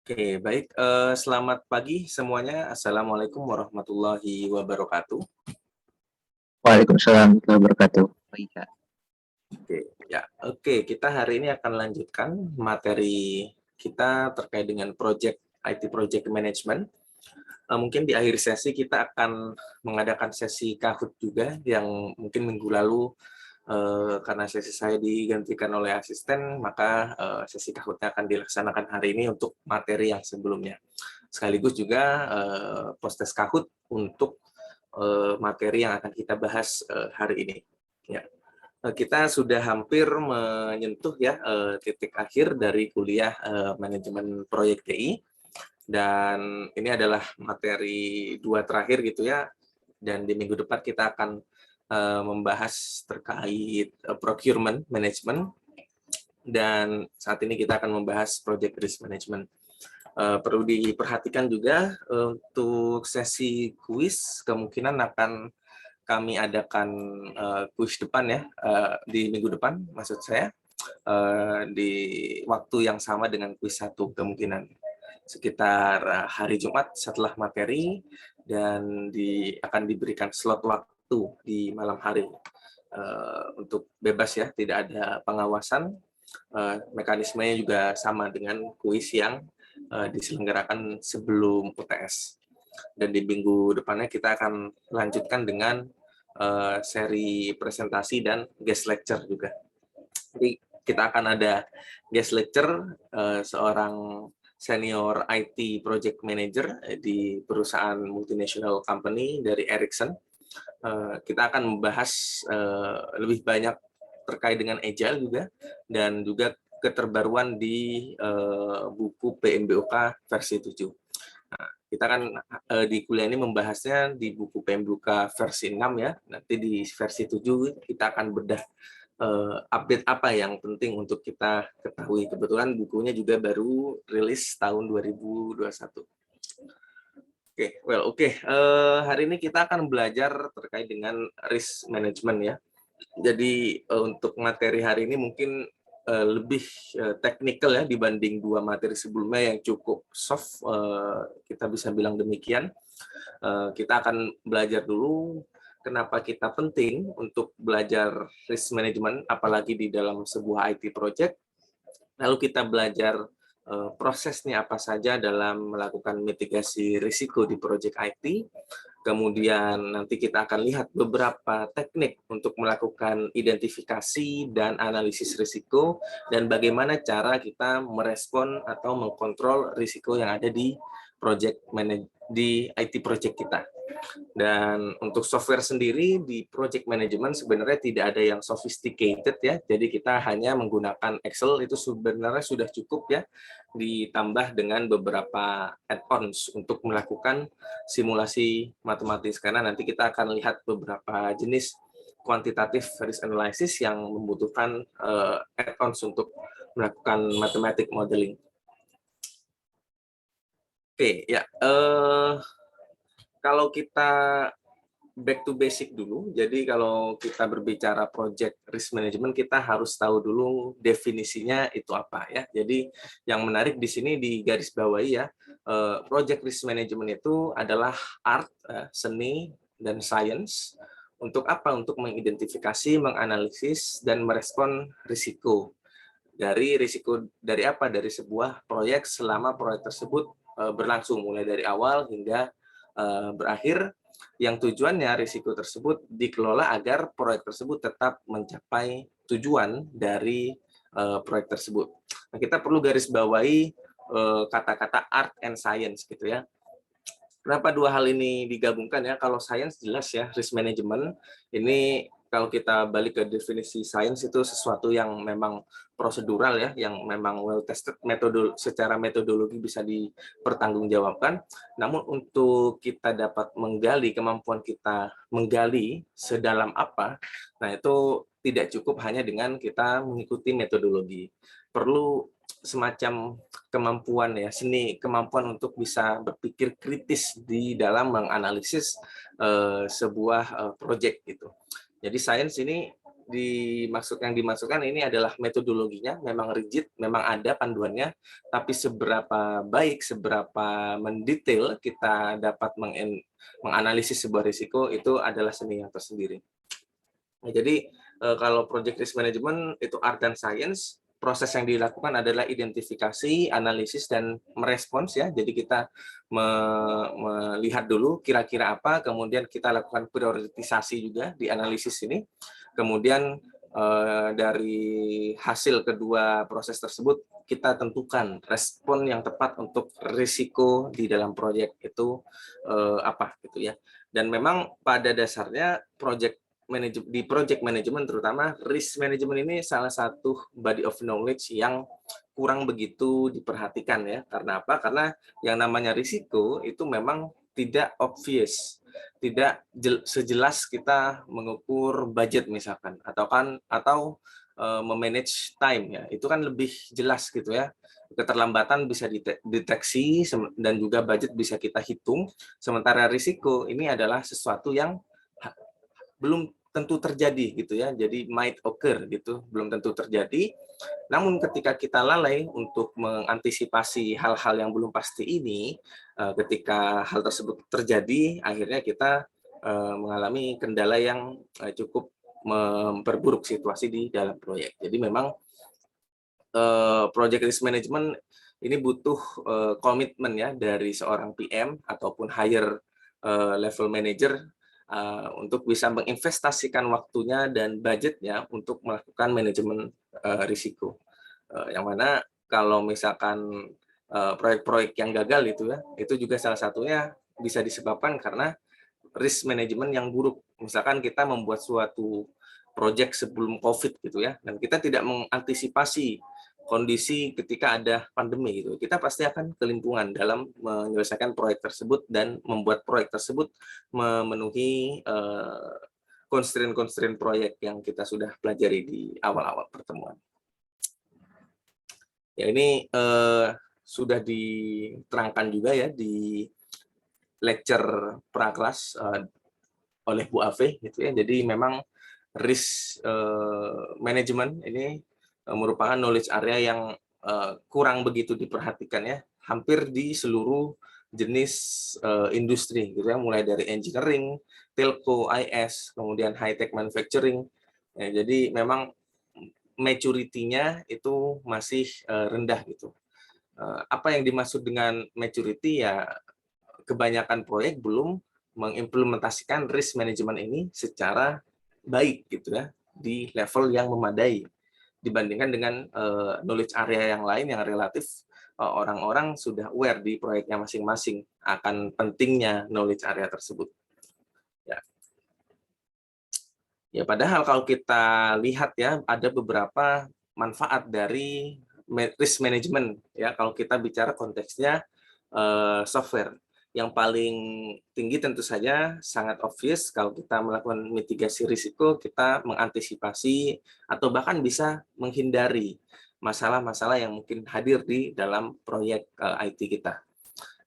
Oke, baik. Selamat pagi semuanya. Assalamualaikum warahmatullahi wabarakatuh. Waalaikumsalam warahmatullahi wabarakatuh. Baik, Kak. Oke, ya. Oke, kita hari ini akan lanjutkan materi kita terkait dengan project IT Project Management. Mungkin di akhir sesi kita akan mengadakan sesi Kahoot juga yang mungkin minggu lalu karena sesi saya digantikan oleh asisten, maka sesi Kahoot-nya akan dilaksanakan hari ini untuk materi yang sebelumnya. Sekaligus juga post test Kahoot untuk materi yang akan kita bahas hari ini. Ya. Kita sudah hampir menyentuh ya titik akhir dari kuliah manajemen proyek TI, dan ini adalah materi 2 terakhir gitu ya, dan di minggu depan kita akan membahas terkait procurement management, dan saat ini kita akan membahas project risk management. Perlu diperhatikan juga untuk sesi kuis kemungkinan akan kami adakan kuis depan ya, di minggu depan maksud saya, di waktu yang sama dengan kuis 1 kemungkinan. Sekitar hari Jumat setelah materi, dan akan diberikan slot waktu di malam hari. Untuk bebas ya, tidak ada pengawasan, mekanismenya juga sama dengan kuis yang diselenggarakan sebelum UTS. Dan di minggu depannya kita akan lanjutkan dengan seri presentasi dan guest lecture juga. Jadi kita akan ada guest lecture seorang senior IT project manager di perusahaan multinational company dari Ericsson. Kita akan membahas lebih banyak terkait dengan agile juga, dan juga keterbaruan di buku PMBOK versi 7. Nah, kita kan di kuliah ini membahasnya di buku PMBOK versi 6 ya. Nanti di versi 7 kita akan bedah update apa yang penting untuk kita ketahui. Kebetulan bukunya juga baru rilis tahun 2021. Oke. Hari ini kita akan belajar terkait dengan risk management ya. Jadi untuk materi hari ini mungkin lebih teknikal ya dibanding 2 materi sebelumnya yang cukup soft, kita bisa bilang demikian. Kita akan belajar dulu kenapa kita penting untuk belajar risk management, apalagi di dalam sebuah IT project. Lalu kita belajar prosesnya apa saja dalam melakukan mitigasi risiko di project IT. Kemudian nanti kita akan lihat beberapa teknik untuk melakukan identifikasi dan analisis risiko, dan bagaimana cara kita merespon atau mengkontrol risiko yang ada di di IT project kita. Dan untuk software sendiri di project management sebenarnya tidak ada yang sophisticated ya. Jadi kita hanya menggunakan Excel, itu sebenarnya sudah cukup ya, ditambah dengan beberapa add-ons untuk melakukan simulasi matematis, karena nanti kita akan lihat beberapa jenis kuantitatif risk analysis yang membutuhkan add-ons untuk melakukan mathematic modeling. Oke, ya. Kalau kita back to basic dulu, jadi kalau kita berbicara project risk management, kita harus tahu dulu definisinya itu apa ya. Jadi yang menarik di sini di garis bawahi ya, project risk management itu adalah art, seni, dan science. Untuk apa? Untuk mengidentifikasi, menganalisis, dan merespon risiko. Risiko dari apa? Dari sebuah proyek selama proyek tersebut berlangsung, mulai dari awal hingga berakhir, yang tujuannya risiko tersebut dikelola agar proyek tersebut tetap mencapai tujuan dari proyek tersebut. Nah, kita perlu garis bawahi kata-kata art and science gitu ya. Kenapa 2 hal ini digabungkan ya? Kalau science jelas ya, risk management ini kalau kita balik ke definisi science itu sesuatu yang memang prosedural ya, yang memang well tested, secara metodologi bisa dipertanggungjawabkan. Namun untuk kita dapat menggali, kemampuan kita menggali sedalam apa, nah itu tidak cukup hanya dengan kita mengikuti metodologi. Perlu semacam kemampuan ya, kemampuan untuk bisa berpikir kritis di dalam menganalisis sebuah project gitu. Jadi sains ini yang dimasukkan ini adalah metodologinya, memang rigid, memang ada panduannya, tapi seberapa baik, seberapa mendetail kita dapat menganalisis sebuah risiko itu adalah seni yang tersendiri. Nah, jadi kalau project risk management itu art dan science, proses yang dilakukan adalah identifikasi, analisis, dan merespons ya. Jadi kita melihat dulu kira-kira apa, kemudian kita lakukan prioritisasi juga di analisis ini. Kemudian dari hasil kedua proses tersebut kita tentukan respon yang tepat untuk risiko di dalam proyek itu apa gitu ya. Dan memang pada dasarnya di project management terutama risk management ini salah satu body of knowledge yang kurang begitu diperhatikan ya. Karena apa? Karena yang namanya risiko itu memang tidak obvious, tidak sejelas kita mengukur budget misalkan atau memanage time ya. Itu kan lebih jelas gitu ya. Keterlambatan bisa dideteksi dan juga budget bisa kita hitung. Sementara risiko ini adalah sesuatu yang belum tentu terjadi gitu ya, jadi might occur gitu, belum tentu terjadi. Namun ketika kita lalai untuk mengantisipasi hal-hal yang belum pasti ini, ketika hal tersebut terjadi, akhirnya kita mengalami kendala yang cukup memperburuk situasi di dalam proyek. Jadi memang project risk management ini butuh komitmen ya dari seorang PM ataupun higher level manager untuk bisa menginvestasikan waktunya dan budgetnya untuk melakukan manajemen risiko. Yang mana kalau misalkan proyek-proyek yang gagal itu juga salah satunya bisa disebabkan karena risk management yang buruk. Misalkan kita membuat suatu proyek sebelum COVID gitu ya, dan kita tidak mengantisipasi kondisi ketika ada pandemi gitu, kita pasti akan kelimpungan dalam menyelesaikan proyek tersebut dan membuat proyek tersebut memenuhi constraint proyek yang kita sudah pelajari di awal-awal pertemuan. Ya ini sudah diterangkan juga ya di lecture prakelas oleh Bu Ave gitu ya. Jadi memang risk management ini merupakan knowledge area yang kurang begitu diperhatikan ya, hampir di seluruh jenis industri gitu ya, mulai dari engineering, telco, IS, kemudian high tech manufacturing. Ya, jadi memang maturity-nya itu masih rendah gitu. Apa yang dimaksud dengan maturity ya, kebanyakan proyek belum mengimplementasikan risk management ini secara baik gitu ya, di level yang memadai dibandingkan dengan knowledge area yang lain yang relatif orang-orang sudah aware di proyeknya masing-masing akan pentingnya knowledge area tersebut. Ya. Ya, padahal kalau kita lihat ya ada beberapa manfaat dari risk management ya kalau kita bicara konteksnya software. Yang paling tinggi tentu saja sangat obvious kalau kita melakukan mitigasi risiko, kita mengantisipasi atau bahkan bisa menghindari masalah-masalah yang mungkin hadir di dalam proyek IT kita.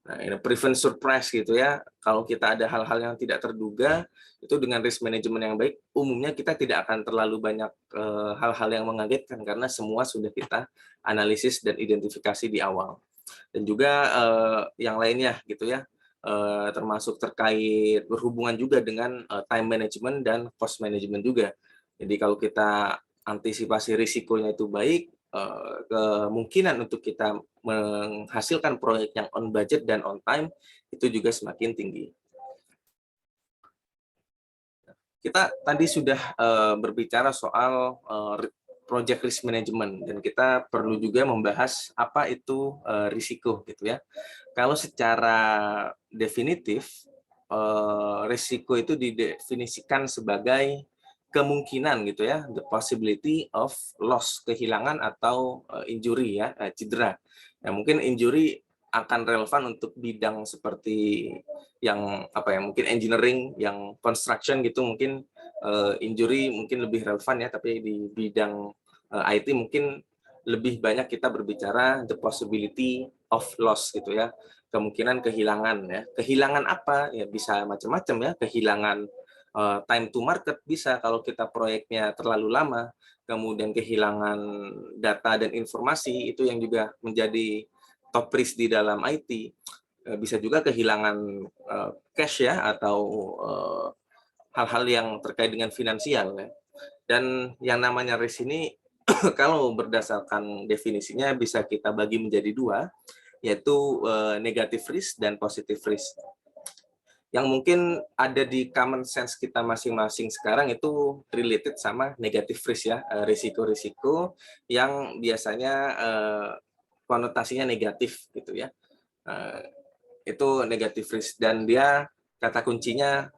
Nah, ini prevent surprise gitu ya. Kalau kita ada hal-hal yang tidak terduga, itu dengan risk management yang baik, umumnya kita tidak akan terlalu banyak hal-hal yang mengagetkan karena semua sudah kita analisis dan identifikasi di awal. Dan juga yang lainnya gitu ya, termasuk terkait berhubungan juga dengan time management dan cost management juga. Jadi kalau kita antisipasi risikonya itu baik, kemungkinan untuk kita menghasilkan proyek yang on budget dan on time itu juga semakin tinggi. Kita tadi sudah berbicara soal project risk management dan kita perlu juga membahas apa itu risiko gitu ya. Kalau secara definitif risiko itu didefinisikan sebagai kemungkinan gitu ya, the possibility of loss, kehilangan atau injury ya, cedera. Ya, mungkin injury akan relevan untuk bidang seperti yang apa ya, mungkin engineering, yang construction gitu mungkin injury mungkin lebih relevan ya, tapi di bidang IT mungkin lebih banyak kita berbicara the possibility of loss gitu ya, kemungkinan kehilangan ya. Kehilangan apa? Ya bisa macam-macam ya, kehilangan time to market bisa kalau kita proyeknya terlalu lama, kemudian kehilangan data dan informasi, itu yang juga menjadi top risk di dalam IT. Bisa juga kehilangan cash ya, atau hal-hal yang terkait dengan finansial ya. Dan yang namanya risk ini kalau berdasarkan definisinya bisa kita bagi menjadi dua, yaitu negative risk dan positive risk. Yang mungkin ada di common sense kita masing-masing sekarang itu related sama negative risk ya, risiko-risiko yang biasanya konotasinya negatif gitu ya. Itu negative risk, dan dia kata kuncinya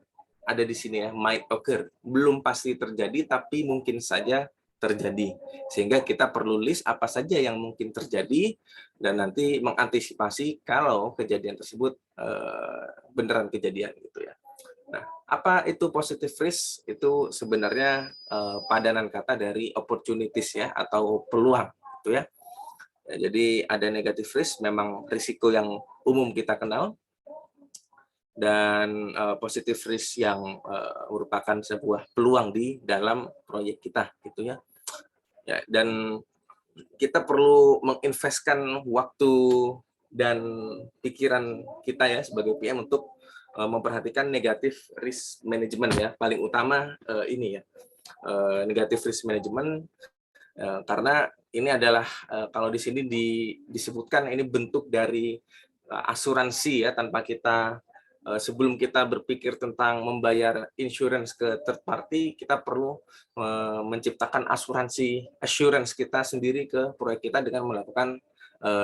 ada di sini ya, might occur. Belum pasti terjadi, tapi mungkin saja terjadi. Sehingga kita perlu list apa saja yang mungkin terjadi, dan nanti mengantisipasi kalau kejadian tersebut beneran kejadian gitu ya. Nah, apa itu positive risk? Itu sebenarnya padanan kata dari opportunities ya, atau peluang gitu ya. Jadi ada negative risk, memang risiko yang umum kita kenal, dan positive risk yang merupakan sebuah peluang di dalam proyek kita gitu ya. Ya, dan kita perlu menginvestkan waktu dan pikiran kita ya sebagai PM untuk memperhatikan negative risk management ya. Paling utama ini ya, negative risk management, karena ini adalah kalau di sini disebutkan ini bentuk dari asuransi ya, tanpa kita sebelum kita berpikir tentang membayar insurance ke third party, kita perlu menciptakan asuransi assurance kita sendiri ke proyek kita dengan melakukan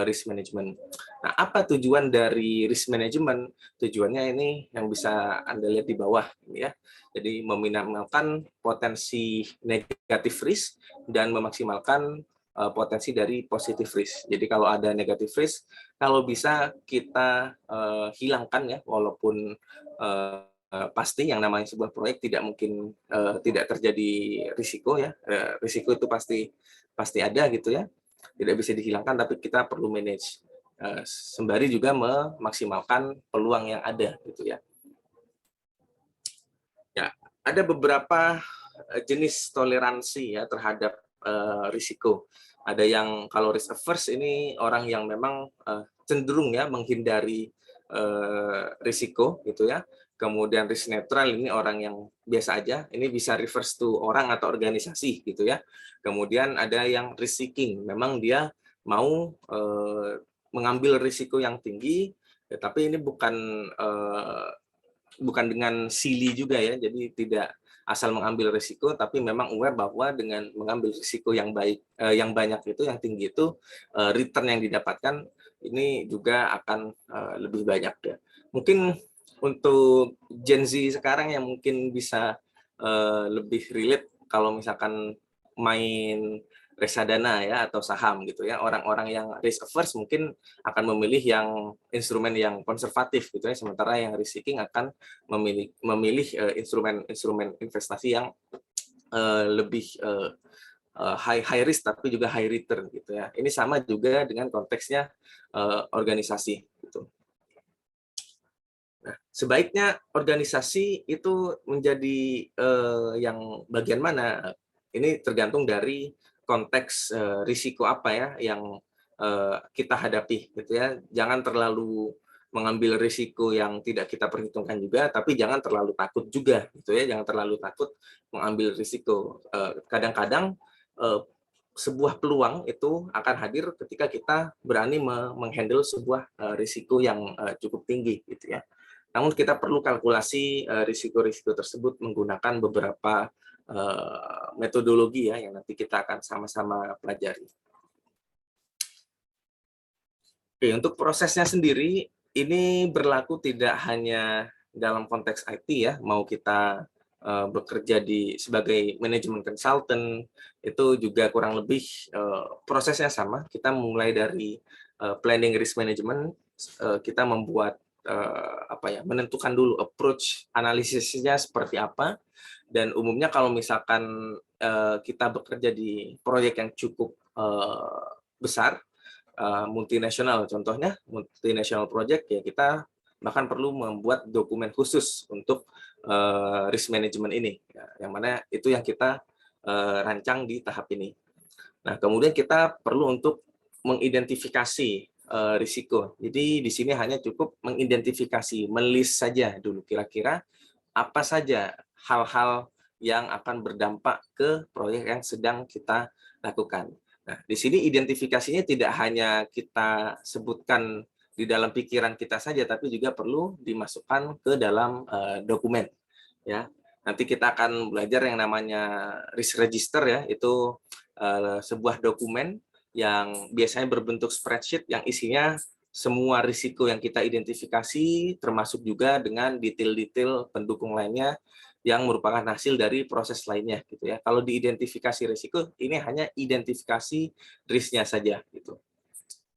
risk management. Nah, apa tujuan dari risk management? Tujuannya ini yang bisa Anda lihat di bawah ini ya. Jadi meminimalkan potensi negatif risk dan memaksimalkan potensi dari positive risk. Jadi kalau ada negative risk, kalau bisa kita hilangkan ya, walaupun pasti yang namanya sebuah proyek tidak mungkin tidak terjadi risiko ya. Risiko itu pasti ada gitu ya, tidak bisa dihilangkan, tapi kita perlu manage sembari juga memaksimalkan peluang yang ada gitu ya. Ya, ada beberapa jenis toleransi ya terhadap risiko. Ada yang kalau risk averse, ini orang yang memang cenderung ya menghindari risiko gitu ya. Kemudian risk netral, ini orang yang biasa aja. Ini bisa reverse to orang atau organisasi gitu ya. Kemudian ada yang risk seeking, memang dia mau mengambil risiko yang tinggi, tapi ini bukan dengan silly juga ya. Jadi tidak asal mengambil risiko, tapi memang aware bahwa dengan mengambil risiko yang baik, yang banyak itu, yang tinggi itu, return yang didapatkan ini juga akan lebih banyak ya. Mungkin untuk Gen Z sekarang yang mungkin bisa lebih relate kalau misalkan main reksadana ya, atau saham gitu ya. Orang-orang yang risk averse mungkin akan memilih yang instrumen yang konservatif gitu ya, sementara yang risk seeking akan memilih instrumen investasi yang lebih high risk tapi juga high return gitu ya. Ini sama juga dengan konteksnya organisasi gitu. Nah, sebaiknya organisasi itu menjadi yang bagian mana? Ini tergantung dari konteks risiko apa ya yang kita hadapi gitu ya. Jangan terlalu mengambil risiko yang tidak kita perhitungkan juga, tapi jangan terlalu takut juga gitu ya. Jangan terlalu takut mengambil risiko. Kadang-kadang sebuah peluang itu akan hadir ketika kita berani menghandle sebuah risiko yang cukup tinggi gitu ya. Namun kita perlu kalkulasi risiko-risiko tersebut menggunakan beberapa metodologi ya yang nanti kita akan sama-sama pelajari. Oke, untuk prosesnya sendiri ini berlaku tidak hanya dalam konteks IT ya, mau kita bekerja sebagai manajemen consultant, itu juga kurang lebih prosesnya sama. Kita mulai dari planning risk management, kita membuat menentukan dulu approach analisisnya seperti apa, dan umumnya kalau misalkan kita bekerja di proyek yang cukup besar, multinasional, contohnya multinational project ya, kita bahkan perlu membuat dokumen khusus untuk risk management ini, ya, yang mana itu yang kita rancang di tahap ini. Nah, kemudian kita perlu untuk mengidentifikasi risiko. Jadi di sini hanya cukup mengidentifikasi, melis saja dulu kira-kira apa saja hal-hal yang akan berdampak ke proyek yang sedang kita lakukan. Nah, di sini identifikasinya tidak hanya kita sebutkan di dalam pikiran kita saja, tapi juga perlu dimasukkan ke dalam dokumen. Ya, nanti kita akan belajar yang namanya risk register, ya, itu sebuah dokumen yang biasanya berbentuk spreadsheet yang isinya semua risiko yang kita identifikasi, termasuk juga dengan detail-detail pendukung lainnya yang merupakan hasil dari proses lainnya, gitu ya. Kalau diidentifikasi risiko, ini hanya identifikasi risknya saja, gitu.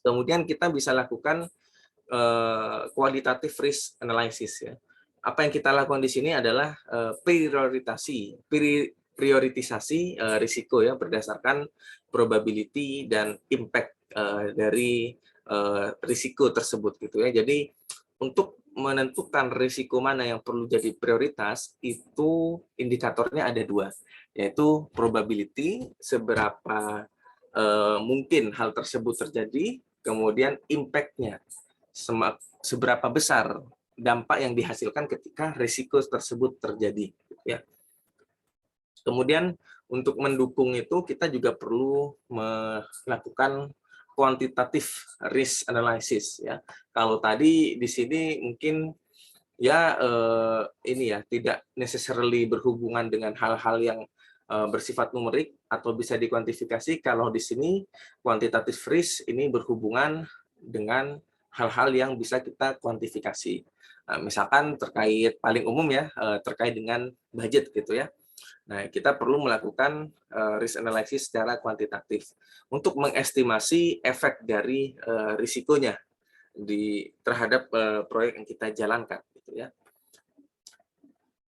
Kemudian kita bisa lakukan kualitatif risk analysis, ya. Apa yang kita lakukan di sini adalah prioritisasi risiko, ya, berdasarkan probability dan impact dari risiko tersebut, gitu ya. Jadi untuk menentukan risiko mana yang perlu jadi prioritas, itu indikatornya ada 2, yaitu probability, seberapa mungkin hal tersebut terjadi, kemudian impact-nya, seberapa besar dampak yang dihasilkan ketika risiko tersebut terjadi, ya. Kemudian untuk mendukung itu kita juga perlu melakukan kuantitatif risk analysis, ya. Kalau tadi di sini mungkin, ya, ini ya, tidak necessarily berhubungan dengan hal-hal yang bersifat numerik atau bisa dikuantifikasi. Kalau di sini kuantitatif risk ini berhubungan dengan hal-hal yang bisa kita kuantifikasi. Nah, misalkan terkait paling umum, ya, terkait dengan budget, gitu ya. Nah, kita perlu melakukan risk analysis secara kuantitatif untuk mengestimasi efek dari risikonya terhadap proyek yang kita jalankan, gitu ya.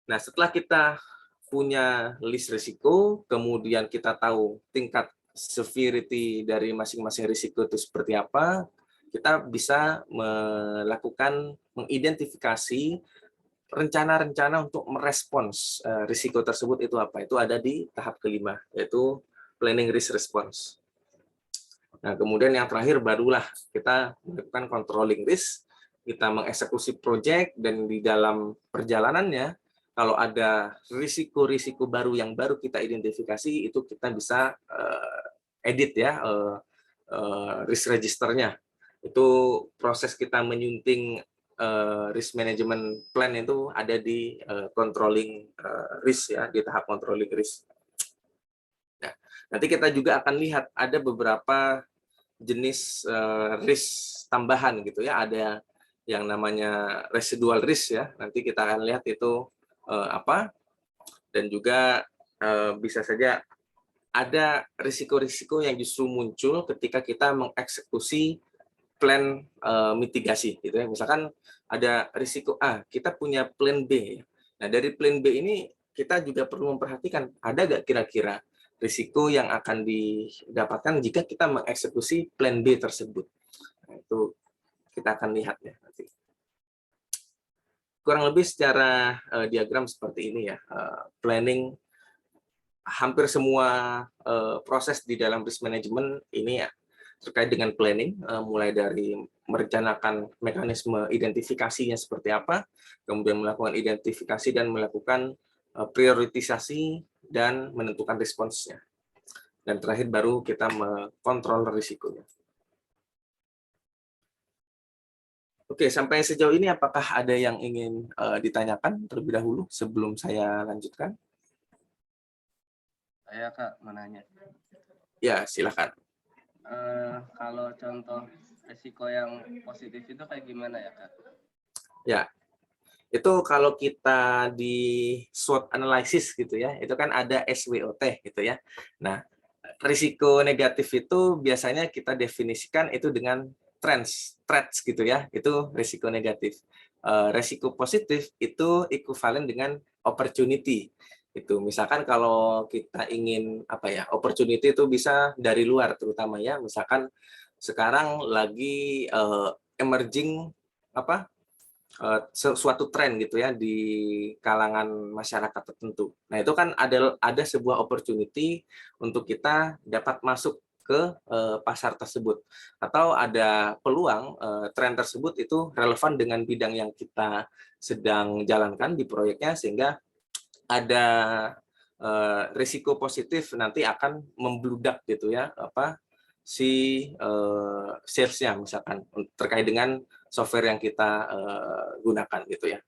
Nah, setelah kita punya list risiko, kemudian kita tahu tingkat severity dari masing-masing risiko itu seperti apa, kita bisa mengidentifikasi rencana-rencana untuk merespons risiko tersebut itu apa. Itu ada di tahap kelima, yaitu planning risk response. Nah, kemudian yang terakhir barulah kita melakukan controlling risk, kita mengeksekusi project, dan di dalam perjalanannya, kalau ada risiko-risiko baru yang baru kita identifikasi, itu kita bisa edit, ya, risk registernya. Itu proses kita menyunting risk management plan itu ada di controlling risk, ya, di tahap controlling risk. Nah, nanti kita juga akan lihat ada beberapa jenis risk tambahan, gitu ya. Ada yang namanya residual risk, ya. Nanti kita akan lihat itu apa, dan juga bisa saja ada risiko-risiko yang justru muncul ketika kita mengeksekusi plan mitigasi, gitu ya. Misalkan ada risiko A, kita punya plan B. Nah, dari plan B ini kita juga perlu memperhatikan ada nggak kira-kira risiko yang akan didapatkan jika kita mengeksekusi plan B tersebut. Nah, itu kita akan lihat, ya, nanti. Kurang lebih secara diagram seperti ini, ya. Planning, hampir semua proses di dalam risk management ini, ya, terkait dengan planning, mulai dari merencanakan mekanisme identifikasinya seperti apa, kemudian melakukan identifikasi dan melakukan prioritisasi dan menentukan responsnya. Dan terakhir baru kita mengontrol risikonya. Oke, sampai sejauh ini apakah ada yang ingin ditanyakan terlebih dahulu sebelum saya lanjutkan? Saya, Kak, mau nanya. Ya, silakan. Kalau contoh risiko yang positif itu kayak gimana ya, Kak? Ya, itu kalau kita di SWOT analysis, gitu ya, itu kan ada SWOT, gitu ya. Nah, risiko negatif itu biasanya kita definisikan itu dengan threats, gitu ya, itu risiko negatif. Risiko positif itu ekuivalen dengan opportunity. Itu misalkan kalau kita ingin apa, ya, opportunity itu bisa dari luar terutama, ya, misalkan sekarang lagi emerging apa suatu tren gitu ya di kalangan masyarakat tertentu. Nah, itu kan ada sebuah opportunity untuk kita dapat masuk ke pasar tersebut, atau ada peluang tren tersebut itu relevan dengan bidang yang kita sedang jalankan di proyeknya, sehingga ada risiko positif nanti akan membludak gitu ya si sales-nya misalkan terkait dengan software yang kita gunakan gitu ya.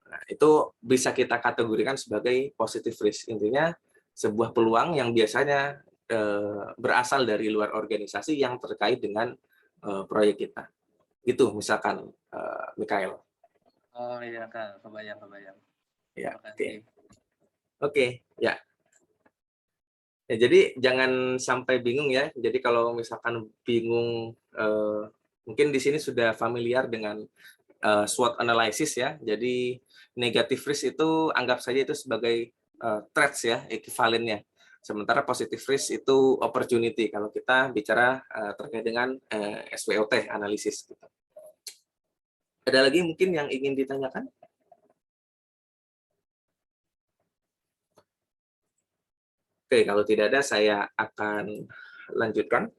Nah, itu bisa kita kategorikan sebagai positive risk. Intinya sebuah peluang yang biasanya berasal dari luar organisasi yang terkait dengan proyek kita. Gitu misalkan Mikael. Oh iya Kak, kebayang. Ya, Terima oke. kasih. Oke, ya. Ya, jadi jangan sampai bingung ya. Jadi kalau misalkan bingung, mungkin di sini sudah familiar dengan SWOT analysis ya. Jadi negative risk itu anggap saja itu sebagai threats ya, ekivalennya. Sementara positive risk itu opportunity kalau kita bicara terkait dengan SWOT analisis. Gitu. Ada lagi mungkin yang ingin ditanyakan? Oke, kalau tidak ada saya akan lanjutkan.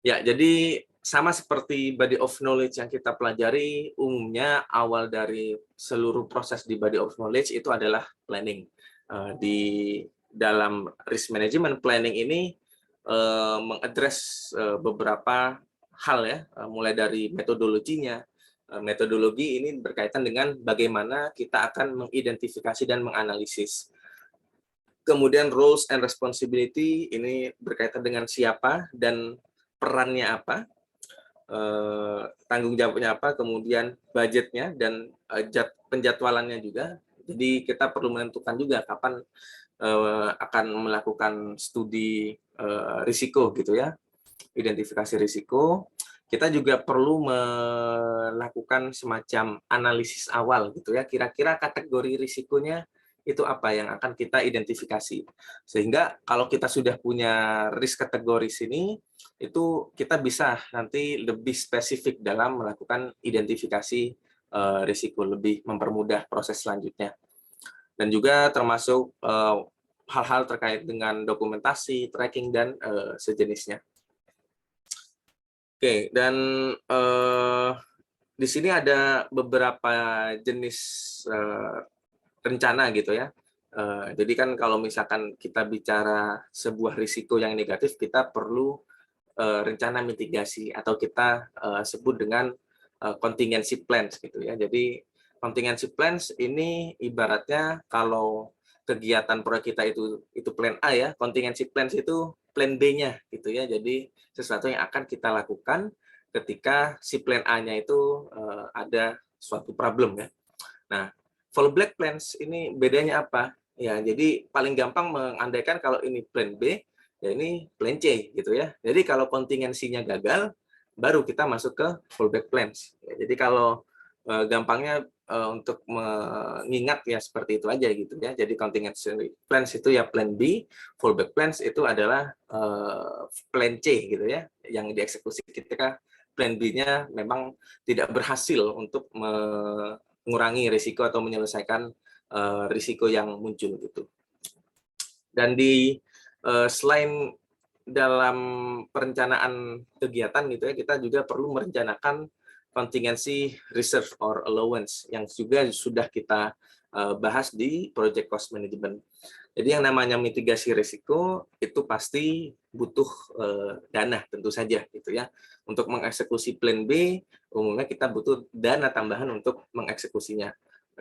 Ya, jadi sama seperti body of knowledge yang kita pelajari, umumnya awal dari seluruh proses di body of knowledge itu adalah planning. Di dalam risk management planning ini mengadres beberapa hal ya, mulai dari metodologinya. Metodologi ini berkaitan dengan bagaimana kita akan mengidentifikasi dan menganalisis. Kemudian roles and responsibility ini berkaitan dengan siapa dan perannya apa, tanggung jawabnya apa, kemudian budgetnya dan penjadwalannya juga. Jadi kita perlu menentukan juga kapan akan melakukan studi risiko gitu ya, identifikasi risiko. Kita juga perlu melakukan semacam analisis awal gitu ya, kira-kira kategori risikonya itu apa yang akan kita identifikasi. Sehingga kalau kita sudah punya risk kategori sini, itu kita bisa nanti lebih spesifik dalam melakukan identifikasi risiko, lebih mempermudah proses selanjutnya. Dan juga termasuk hal-hal terkait dengan dokumentasi, tracking, dan sejenisnya. Oke, dan di sini ada beberapa jenis rencana gitu ya. Jadi kan kalau misalkan kita bicara sebuah risiko yang negatif, kita perlu rencana mitigasi atau kita sebut dengan contingency plans gitu ya. Jadi contingency plans ini ibaratnya kalau kegiatan proyek kita itu plan A ya, contingency plans itu plan B-nya gitu ya. Jadi sesuatu yang akan kita lakukan ketika si plan A-nya itu ada suatu problem ya. Nah, fallback plans ini bedanya apa? Ya, jadi paling gampang mengandaikan kalau ini plan B, ya ini plan C gitu ya. Jadi kalau kontingensinya gagal, baru kita masuk ke fallback plans. Ya, jadi kalau gampangnya untuk mengingat ya seperti itu aja gitu ya. Jadi contingency plans itu ya plan B, fallback plans itu adalah plan C gitu ya, yang dieksekusi ketika plan B-nya memang tidak berhasil untuk mengurangi risiko atau menyelesaikan risiko yang muncul gitu. Dan selain dalam perencanaan kegiatan gitu ya, kita juga perlu merencanakan contingency reserve or allowance yang juga sudah kita bahas di project cost management. Jadi yang namanya mitigasi risiko itu pasti butuh dana tentu saja gitu ya. Untuk mengeksekusi plan B, umumnya kita butuh dana tambahan untuk mengeksekusinya.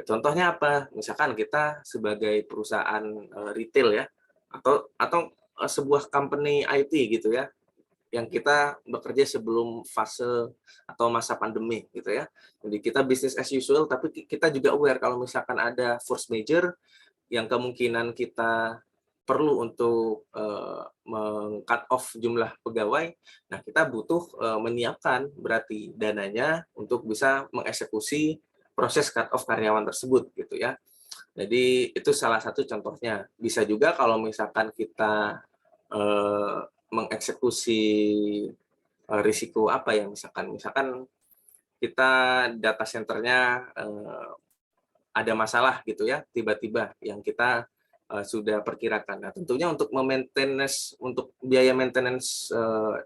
Contohnya apa? Misalkan kita sebagai perusahaan retail ya, atau sebuah company IT gitu ya, yang kita bekerja sebelum fase atau masa pandemi gitu ya. Jadi kita business as usual, tapi kita juga aware kalau misalkan ada force major yang kemungkinan kita perlu untuk meng-cut off jumlah pegawai, nah kita butuh menyiapkan berarti dananya untuk bisa mengeksekusi proses cut off karyawan tersebut gitu ya. Jadi itu salah satu contohnya. Bisa juga kalau misalkan kita mengeksekusi risiko apa ya, misalkan kita data centernya ada masalah gitu ya, tiba-tiba yang kita sudah perkirakan. Nah, tentunya untuk untuk biaya maintenance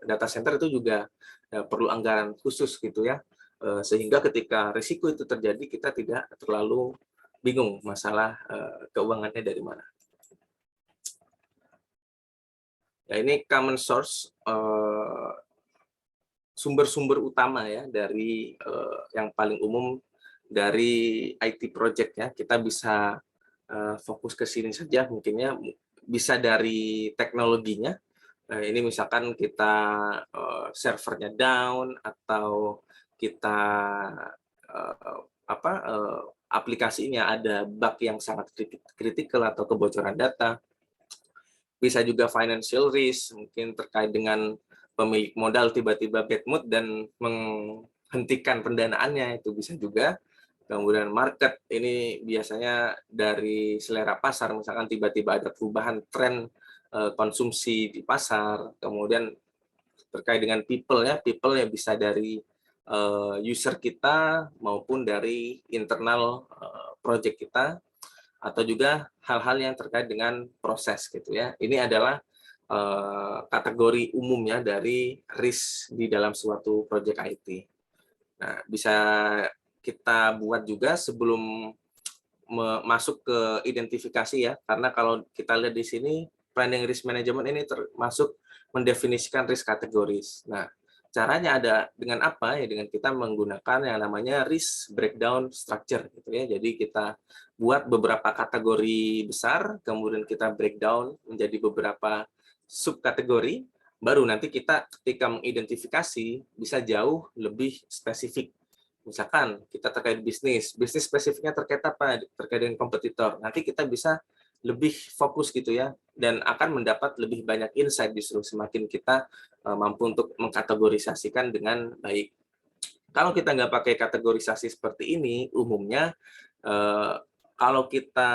data center itu juga perlu anggaran khusus gitu ya, sehingga ketika risiko itu terjadi kita tidak terlalu bingung masalah keuangannya dari mana. Ya, ini common source sumber-sumber utama ya dari yang paling umum dari IT project ya. Kita bisa fokus ke sini saja mungkinnya, bisa dari teknologinya. Ini misalkan kita servernya down atau kita aplikasinya ada bug yang sangat kritikal atau kebocoran data. Bisa juga financial risk, mungkin terkait dengan pemilik modal tiba-tiba bad mood dan menghentikan pendanaannya, itu bisa juga. Kemudian market, ini biasanya dari selera pasar, misalkan tiba-tiba ada perubahan tren konsumsi di pasar. Kemudian terkait dengan people ya bisa dari user kita maupun dari internal project kita, atau juga hal-hal yang terkait dengan proses gitu ya. Ini adalah kategori umumnya dari risk di dalam suatu project IT. Nah, bisa kita buat juga sebelum masuk ke identifikasi ya, karena kalau kita lihat di sini planning risk management ini termasuk mendefinisikan risk kategoris. Nah, caranya ada dengan apa ya? Dengan kita menggunakan yang namanya risk breakdown structure gitu ya. Jadi kita buat beberapa kategori besar, kemudian kita breakdown menjadi beberapa subkategori, baru nanti kita ketika mengidentifikasi bisa jauh lebih spesifik. Misalkan kita terkait bisnis spesifiknya terkait apa? Terkait dengan kompetitor. Nanti kita bisa lebih fokus gitu ya, dan akan mendapat lebih banyak insight justru semakin kita mampu untuk mengkategorisasikan dengan baik. Kalau kita nggak pakai kategorisasi seperti ini, umumnya kalau kita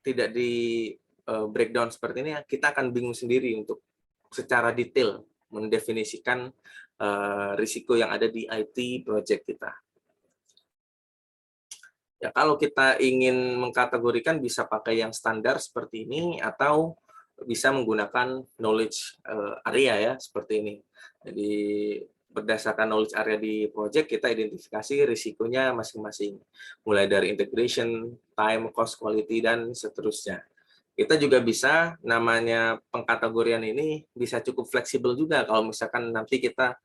tidak di breakdown seperti ini, kita akan bingung sendiri untuk secara detail mendefinisikan risiko yang ada di IT project kita. Ya, kalau kita ingin mengkategorikan bisa pakai yang standar seperti ini atau bisa menggunakan knowledge area ya seperti ini. Jadi berdasarkan knowledge area di project kita identifikasi risikonya masing-masing. Mulai dari integration, time, cost, quality dan seterusnya. Kita juga bisa namanya pengkategorian ini bisa cukup fleksibel juga kalau misalkan nanti kita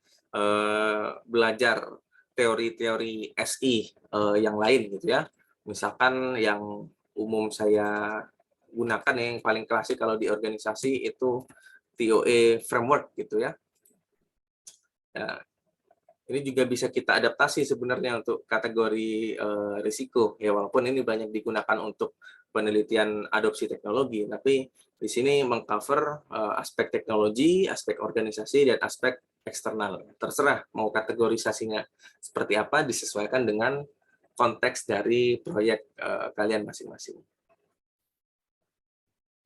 belajar teori-teori SI yang lain gitu ya. Misalkan yang umum saya gunakan yang paling klasik kalau di organisasi itu TOE framework gitu ya. Ya, ini juga bisa kita adaptasi sebenarnya untuk kategori risiko ya, walaupun ini banyak digunakan untuk penelitian adopsi teknologi, tapi di sini mengcover aspek teknologi, aspek organisasi dan aspek eksternal. Terserah mau kategorisasinya seperti apa, disesuaikan dengan konteks dari proyek kalian masing-masing.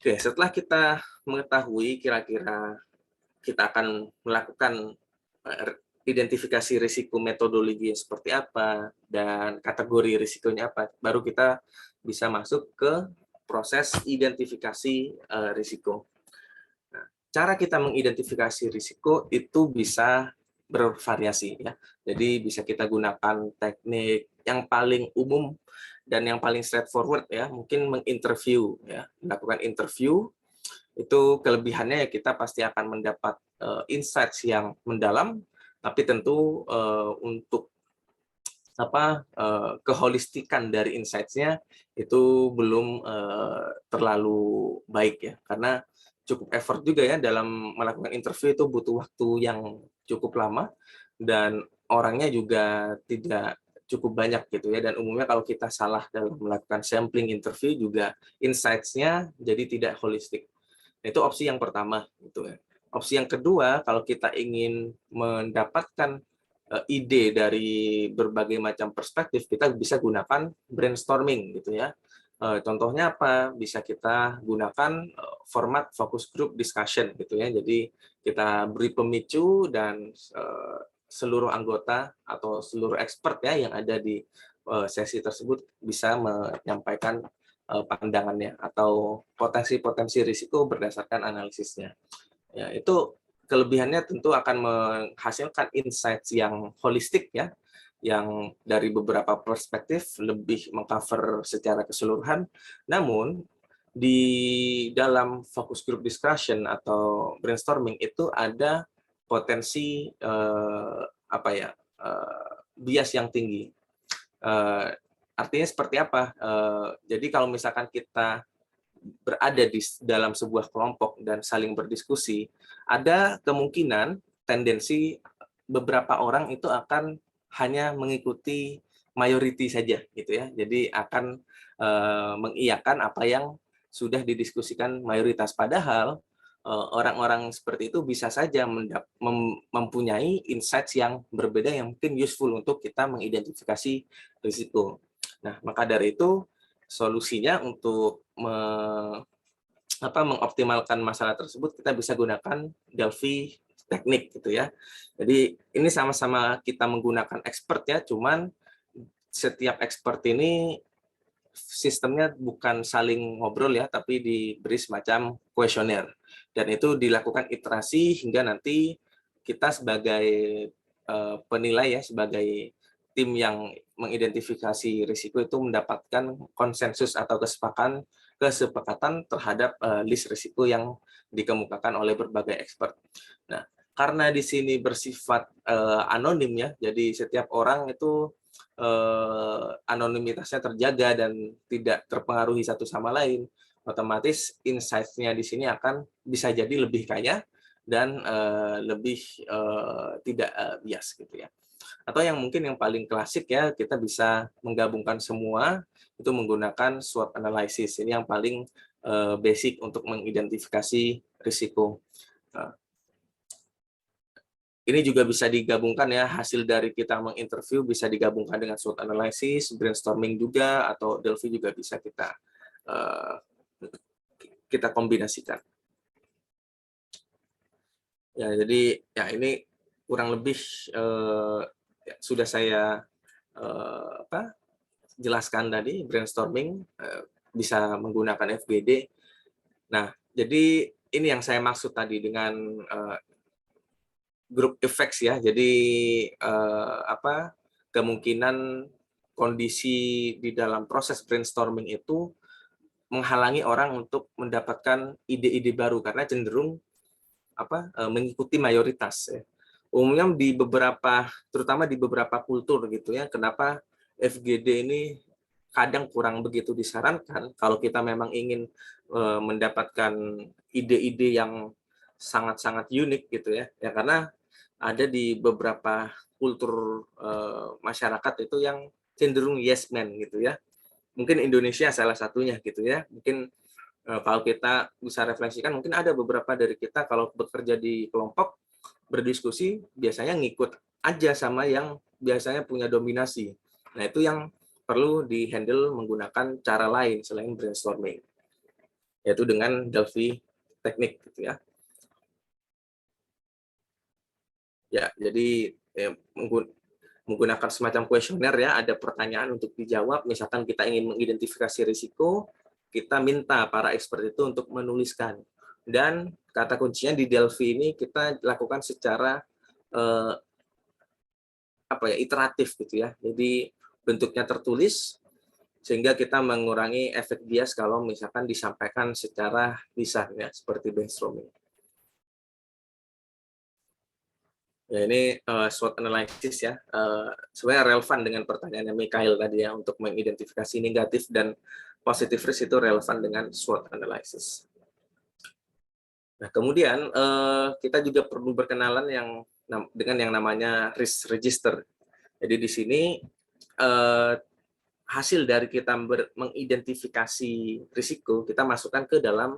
Oke, setelah kita mengetahui kira-kira kita akan melakukan identifikasi risiko metodologi seperti apa dan kategori risikonya apa, baru kita bisa masuk ke proses identifikasi risiko. Nah, cara kita mengidentifikasi risiko itu bisa bervariasi ya. Jadi bisa kita gunakan teknik yang paling umum dan yang paling straightforward ya, mungkin menginterview ya, melakukan interview. Itu kelebihannya ya, kita pasti akan mendapat insights yang mendalam, tapi tentu untuk keholistikan dari insights-nya itu belum terlalu baik ya, karena cukup effort juga ya dalam melakukan interview, itu butuh waktu yang cukup lama dan orangnya juga tidak cukup banyak gitu ya, dan umumnya kalau kita salah dalam melakukan sampling interview juga insights-nya jadi tidak holistik. Itu opsi yang pertama gitu ya. Opsi yang kedua, kalau kita ingin mendapatkan ide dari berbagai macam perspektif, kita bisa gunakan brainstorming gitu ya. Contohnya apa? Bisa kita gunakan format focus group discussion gitu ya. Jadi kita beri pemicu dan seluruh anggota atau seluruh expert ya yang ada di sesi tersebut bisa menyampaikan pandangannya atau potensi-potensi risiko berdasarkan analisisnya. Ya, itu kelebihannya tentu akan menghasilkan insights yang holistik ya, yang dari beberapa perspektif lebih mengcover secara keseluruhan. Namun di dalam focus group discussion atau brainstorming itu ada potensi bias yang tinggi. Artinya seperti apa? Jadi kalau misalkan kita berada di dalam sebuah kelompok dan saling berdiskusi, ada kemungkinan tendensi beberapa orang itu akan hanya mengikuti mayoriti saja gitu ya. Jadi akan mengiyakan apa yang sudah didiskusikan mayoritas, padahal orang-orang seperti itu bisa saja mempunyai insights yang berbeda yang mungkin useful untuk kita mengidentifikasi risiko. Nah, maka dari itu solusinya untuk mengoptimalkan masalah tersebut kita bisa gunakan Delphi teknik gitu ya. Jadi ini sama-sama kita menggunakan expert ya, cuman setiap expert ini sistemnya bukan saling ngobrol ya, tapi diberi semacam kuesioner. Dan itu dilakukan iterasi hingga nanti kita sebagai penilai ya, sebagai tim yang mengidentifikasi risiko itu mendapatkan konsensus atau kesepakatan terhadap list risiko yang dikemukakan oleh berbagai expert. Nah, karena di sini bersifat anonim ya, jadi setiap orang itu anonimitasnya terjaga dan tidak terpengaruhi satu sama lain, otomatis insights-nya di sini akan bisa jadi lebih kaya dan lebih tidak bias gitu ya. Atau yang mungkin yang paling klasik ya, kita bisa menggabungkan semua itu menggunakan SWOT analysis. Ini yang paling basic untuk mengidentifikasi risiko. Ini juga bisa digabungkan ya, hasil dari kita menginterview bisa digabungkan dengan SWOT analysis, brainstorming juga, atau Delphi juga bisa kita kombinasikan. Ya, jadi ya ini kurang lebih sudah saya jelaskan tadi, brainstorming bisa menggunakan FGD. Nah, jadi ini yang saya maksud tadi dengan group effects ya. Jadi kemungkinan kondisi di dalam proses brainstorming itu menghalangi orang untuk mendapatkan ide-ide baru karena cenderung mengikuti mayoritas ya. Umumnya terutama di beberapa kultur gitu ya, kenapa FGD ini kadang kurang begitu disarankan kalau kita memang ingin mendapatkan ide-ide yang sangat-sangat unik gitu ya. Ya karena ada di beberapa kultur masyarakat itu yang cenderung yes man gitu ya. Mungkin Indonesia salah satunya gitu ya. Mungkin kalau kita bisa refleksikan, mungkin ada beberapa dari kita kalau bekerja di kelompok berdiskusi biasanya ngikut aja sama yang biasanya punya dominasi. Nah, itu yang perlu di-handle menggunakan cara lain selain brainstorming, yaitu dengan Delphi teknik gitu ya. Ya, jadi menggunakan semacam kuesioner ya, ada pertanyaan untuk dijawab, misalkan kita ingin mengidentifikasi risiko, kita minta para expert itu untuk menuliskan. Dan kata kuncinya di Delphi ini kita lakukan secara iteratif gitu ya. Jadi bentuknya tertulis sehingga kita mengurangi efek bias kalau misalkan disampaikan secara lisan ya, seperti brainstorming. Ya, ini SWOT analysis ya, sebenarnya relevan dengan pertanyaannya Mikhail tadi ya, untuk mengidentifikasi negatif dan positif risk itu relevan dengan SWOT analysis. Nah, kemudian kita juga perlu berkenalan dengan yang namanya risk register. Jadi di sini hasil dari kita mengidentifikasi risiko, kita masukkan ke dalam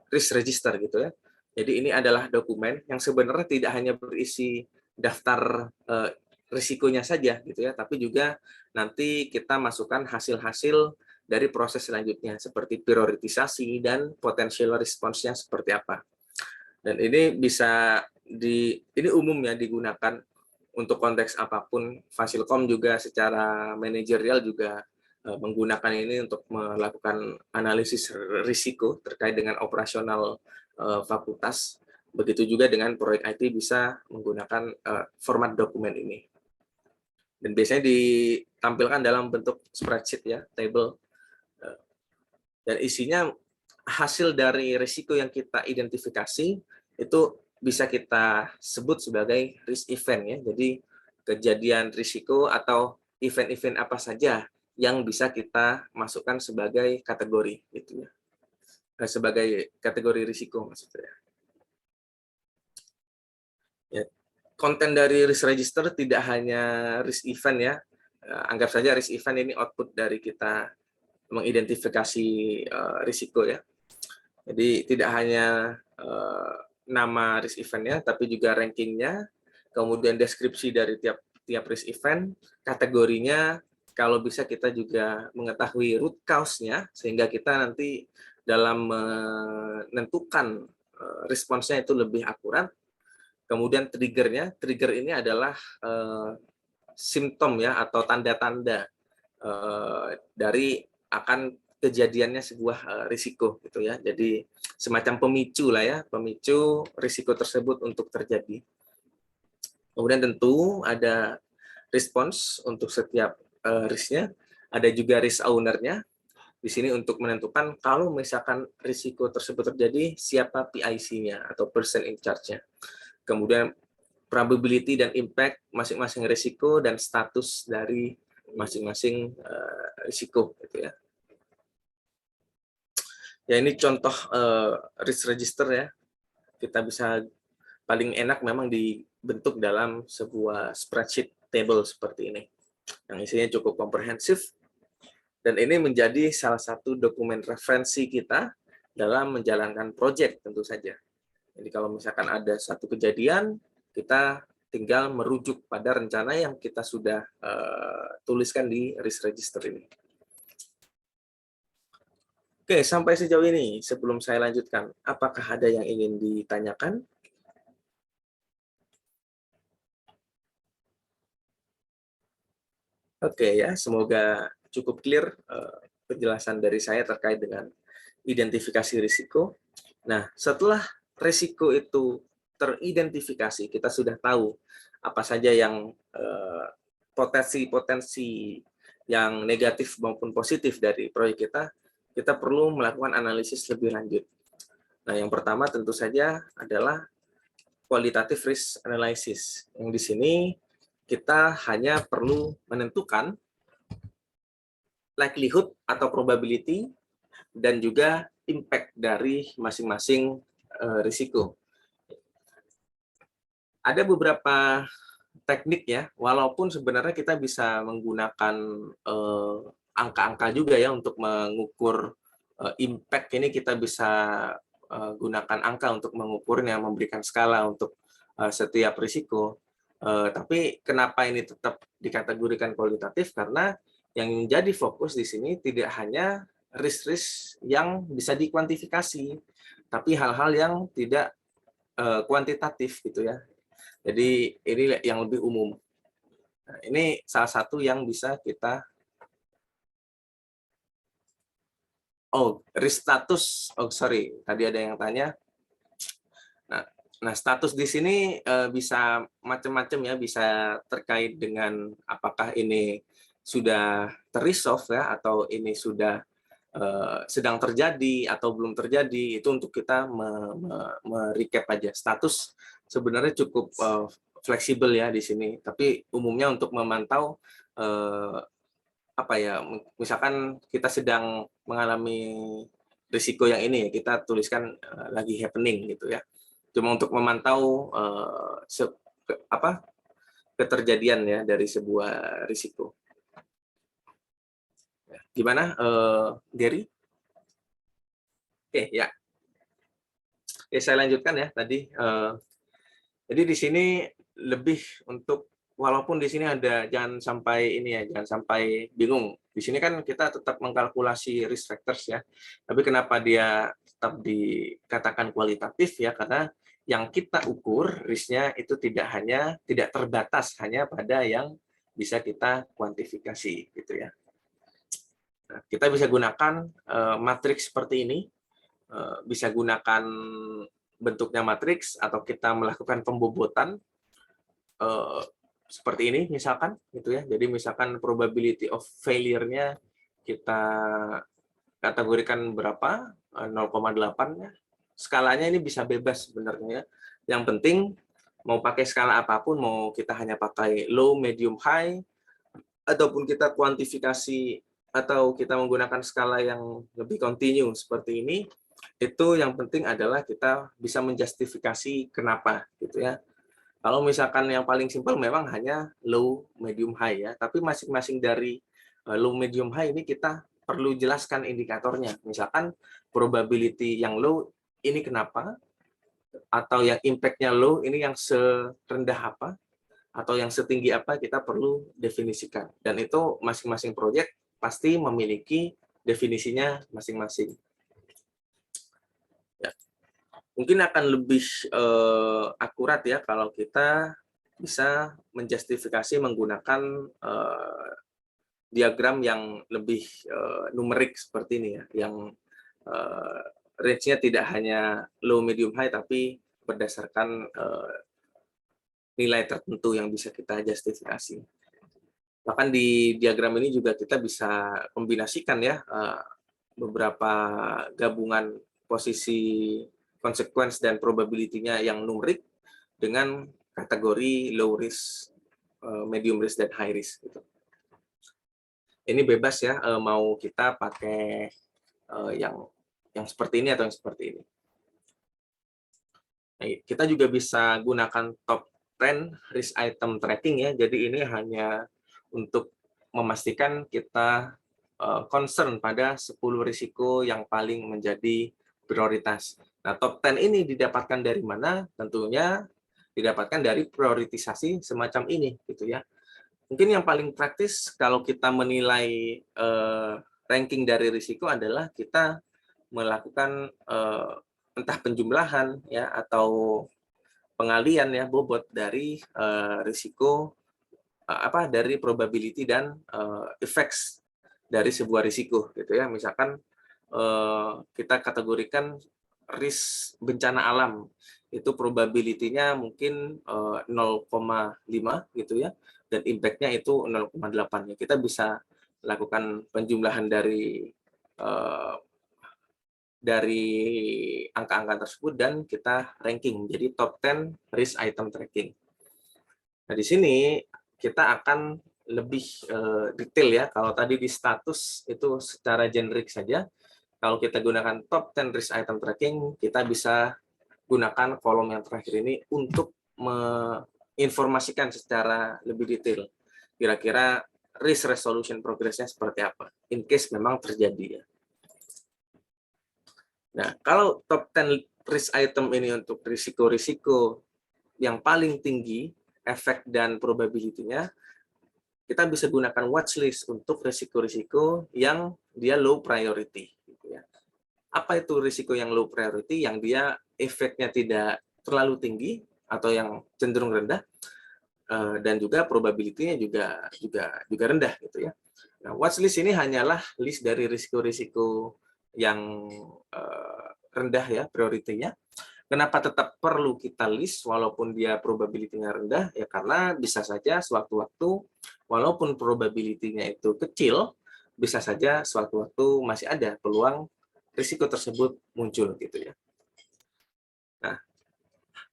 risk register gitu ya. Jadi ini adalah dokumen yang sebenarnya tidak hanya berisi daftar risikonya saja gitu ya, tapi juga nanti kita masukkan hasil-hasil dari proses selanjutnya seperti prioritisasi dan potential response-nya seperti apa. Dan ini bisa ini umum ya digunakan untuk konteks apapun. Fasilkom juga secara manajerial juga menggunakan ini untuk melakukan analisis risiko terkait dengan operasional fakultas. Begitu juga dengan proyek IT bisa menggunakan format dokumen ini. Dan biasanya ditampilkan dalam bentuk spreadsheet ya, table. Dan isinya hasil dari risiko yang kita identifikasi itu bisa kita sebut sebagai risk event ya. Jadi kejadian risiko atau event-event apa saja yang bisa kita masukkan sebagai kategori gitu ya. Sebagai kategori risiko maksudnya. Ya, konten dari risk register tidak hanya risk event ya. Anggap saja risk event ini output dari kita mengidentifikasi risiko ya. Jadi tidak hanya nama risk eventnya, tapi juga rankingnya, kemudian deskripsi dari tiap risk event, kategorinya, kalau bisa kita juga mengetahui root cause-nya, sehingga kita nanti dalam menentukan responsnya itu lebih akurat. Kemudian trigger-nya, trigger ini adalah simptom ya atau tanda-tanda dari akan kejadiannya sebuah risiko gitu ya. Jadi semacam pemicu lah ya, pemicu risiko tersebut untuk terjadi. Kemudian tentu ada response untuk setiap risknya, ada juga risk owner-nya. Di sini untuk menentukan kalau misalkan risiko tersebut terjadi, siapa PIC-nya atau person in charge-nya. Kemudian probability dan impact masing-masing risiko dan status dari masing-masing risiko gitu ya. Ya ini contoh risk register ya. Kita bisa paling enak memang dibentuk dalam sebuah spreadsheet table seperti ini. Yang isinya cukup komprehensif dan ini menjadi salah satu dokumen referensi kita dalam menjalankan proyek tentu saja. Jadi kalau misalkan ada satu kejadian, kita tinggal merujuk pada rencana yang kita sudah tuliskan di risk register ini. Oke, sampai sejauh ini sebelum saya lanjutkan, apakah ada yang ingin ditanyakan? Oke ya, semoga cukup clear penjelasan dari saya terkait dengan identifikasi risiko. Nah, setelah risiko itu teridentifikasi, kita sudah tahu apa saja yang potensi-potensi yang negatif maupun positif dari proyek kita perlu melakukan analisis lebih lanjut. Nah, yang pertama tentu saja adalah qualitative risk analysis. Yang di sini kita hanya perlu menentukan likelihood atau probability dan juga impact dari masing-masing risiko. Ada beberapa teknik ya, walaupun sebenarnya kita bisa menggunakan angka-angka juga ya untuk mengukur impact ini, kita bisa gunakan angka untuk mengukurnya, memberikan skala untuk setiap risiko. Tapi kenapa ini tetap dikategorikan kualitatif? Karena yang menjadi fokus di sini tidak hanya risk-risk yang bisa dikuantifikasi, tapi hal-hal yang tidak kuantitatif gitu ya. Jadi ini yang lebih umum. Nah, ini salah satu yang bisa kita risk status. Sorry, tadi ada yang tanya. Nah, status di sini bisa macam-macam ya, bisa terkait dengan apakah ini sudah terresolve ya, atau ini sudah sedang terjadi atau belum terjadi. Itu untuk kita merecap aja. Status sebenarnya cukup fleksibel ya di sini, tapi umumnya untuk memantau misalkan kita sedang mengalami risiko yang ini, kita tuliskan lagi happening gitu ya. Cuma untuk memantau keterjadian ya dari sebuah risiko. Gimana, Gary? Oke, ya. Oke, saya lanjutkan ya tadi. Jadi di sini lebih untuk, walaupun di sini ada, jangan sampai ini ya, jangan sampai bingung. Di sini kan kita tetap mengkalkulasi risk factors ya. Tapi kenapa dia tetap dikatakan kualitatif ya? Karena yang kita ukur risknya itu tidak terbatas hanya pada yang bisa kita kuantifikasi gitu ya. Nah, kita bisa gunakan matriks seperti ini, bisa gunakan bentuknya matriks atau kita melakukan pembobotan seperti ini misalkan gitu ya. Jadi misalkan probability of failure-nya kita kategorikan berapa, 0,8 ya. Skalanya ini bisa bebas sebenarnya. Yang penting mau pakai skala apapun, mau kita hanya pakai low, medium, high, ataupun kita kuantifikasi atau kita menggunakan skala yang lebih kontinu seperti ini, itu yang penting adalah kita bisa menjustifikasi kenapa gitu ya. Kalau misalkan yang paling simpel memang hanya low, medium, high ya, tapi masing-masing dari low, medium, high ini kita perlu jelaskan indikatornya. Misalkan probability yang low ini kenapa, atau yang impact-nya low ini yang serendah apa, atau yang setinggi apa, kita perlu definisikan. Dan itu masing-masing proyek pasti memiliki definisinya masing-masing. Ya. Mungkin akan lebih akurat ya kalau kita bisa menjustifikasi menggunakan diagram yang lebih numerik seperti ini ya, yang range-nya tidak hanya low, medium, high, tapi berdasarkan nilai tertentu yang bisa kita justifikasi. Bahkan di diagram ini juga kita bisa kombinasikan ya beberapa gabungan posisi consequence dan probability-nya yang numerik dengan kategori low risk, medium risk, dan high risk. Gitu. Ini bebas ya, mau kita pakai yang seperti ini atau yang seperti ini. Nah, kita juga bisa gunakan top 10 risk item tracking ya. Jadi ini hanya untuk memastikan kita concern pada 10 risiko yang paling menjadi prioritas. Nah, top 10 ini didapatkan dari mana? Tentunya didapatkan dari prioritisasi semacam ini gitu ya. Mungkin yang paling praktis kalau kita menilai ranking dari risiko adalah kita melakukan entah penjumlahan ya atau pengalian ya bobot dari risiko dari probability dan effects dari sebuah risiko gitu ya. Misalkan kita kategorikan risk bencana alam itu probability-nya mungkin 0,5 gitu ya, dan impact-nya itu 0,8 ya. Kita bisa lakukan penjumlahan dari angka-angka tersebut dan kita ranking menjadi top 10 risk item tracking. Nah, di sini kita akan lebih detail ya. Kalau tadi di status itu secara generik saja. Kalau kita gunakan top 10 risk item tracking, kita bisa gunakan kolom yang terakhir ini untuk menginformasikan secara lebih detail. Kira-kira risk resolution progress-nya seperti apa, in case memang terjadi ya. Nah, kalau top 10 risk item ini untuk risiko-risiko yang paling tinggi, efek dan probability-nya, kita bisa gunakan watchlist untuk risiko-risiko yang dia low priority. Apa itu risiko yang low priority? Yang dia efeknya tidak terlalu tinggi atau yang cenderung rendah, dan juga probability-nya juga rendah gitu ya. Nah, watchlist ini hanyalah list dari risiko-risiko yang rendah ya prioritinya. Kenapa tetap perlu kita list walaupun dia probability-nya rendah? Ya karena bisa saja sewaktu-waktu walaupun probability-nya itu kecil, bisa saja sewaktu-waktu masih ada peluang risiko tersebut muncul gitu ya. Nah,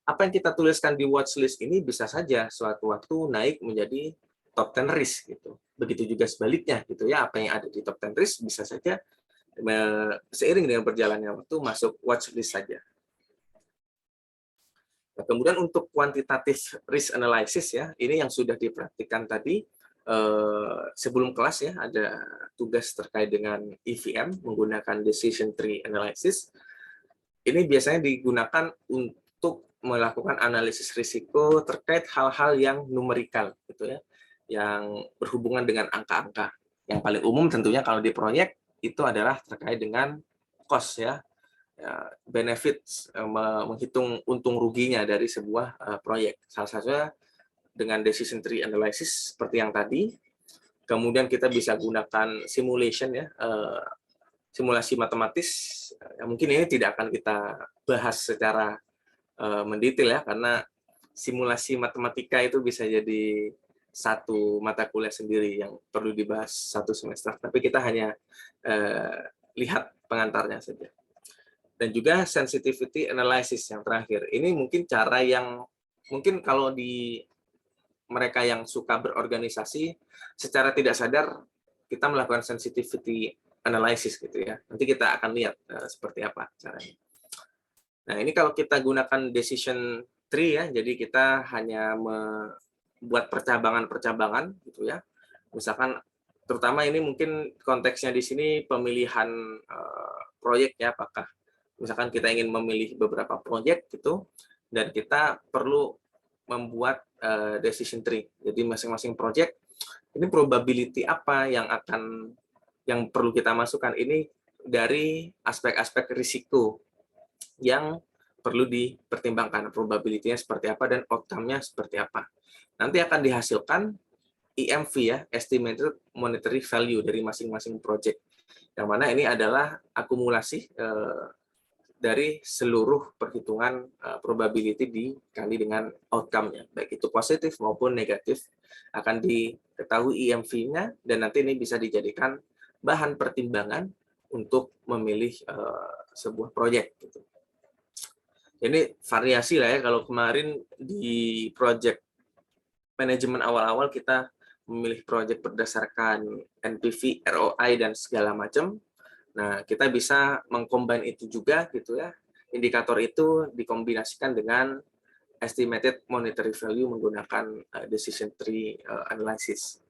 apa yang kita tuliskan di watchlist ini bisa saja suatu waktu naik menjadi top 10 risk gitu. Begitu juga sebaliknya gitu ya, apa yang ada di top 10 risk bisa saja seiring dengan berjalannya waktu masuk watchlist saja. Nah, kemudian untuk quantitative risk analysis ya, ini yang sudah dipraktikkan tadi sebelum kelas ya, ada tugas terkait dengan EVM menggunakan decision tree analysis. Ini biasanya digunakan untuk melakukan analisis risiko terkait hal-hal yang numerikal gitu ya, yang berhubungan dengan angka-angka. Yang paling umum tentunya kalau di proyek itu adalah terkait dengan cost ya, benefits, menghitung untung ruginya dari sebuah proyek. Salah satunya dengan decision tree analysis seperti yang tadi. Kemudian kita bisa gunakan simulation ya, simulasi matematis. Mungkin ini tidak akan kita bahas secara mendetail ya, karena simulasi matematika itu bisa jadi satu mata kuliah sendiri yang perlu dibahas satu semester. Tapi kita hanya lihat pengantarnya saja. Dan juga sensitivity analysis yang terakhir. Ini mungkin cara yang mungkin kalau di mereka yang suka berorganisasi, secara tidak sadar kita melakukan sensitivity analysis gitu ya. Nanti kita akan lihat seperti apa caranya. Nah, ini kalau kita gunakan decision tree ya, jadi kita hanya membuat percabangan-percabangan gitu ya. Misalkan terutama ini mungkin konteksnya di sini pemilihan proyek ya, apakah misalkan kita ingin memilih beberapa proyek gitu, dan kita perlu membuat decision tree. Jadi masing-masing proyek ini probability apa yang perlu kita masukkan ini dari aspek-aspek risiko yang perlu dipertimbangkan, probability-nya seperti apa dan outcome-nya seperti apa. Nanti akan dihasilkan EMV ya, estimated monetary value dari masing-masing project. Yang mana ini adalah akumulasi dari seluruh perhitungan probability dikali dengan outcome-nya, baik itu positif maupun negatif, akan diketahui EMV-nya, dan nanti ini bisa dijadikan bahan pertimbangan untuk memilih sebuah proyek. Gitu. Ini variasi lah ya, kalau kemarin di project manajemen awal-awal kita memilih proyek berdasarkan NPV, ROI, dan segala macam. Nah, kita bisa mengcombine itu juga gitu ya. Indikator itu dikombinasikan dengan estimated monetary value menggunakan decision tree analysis.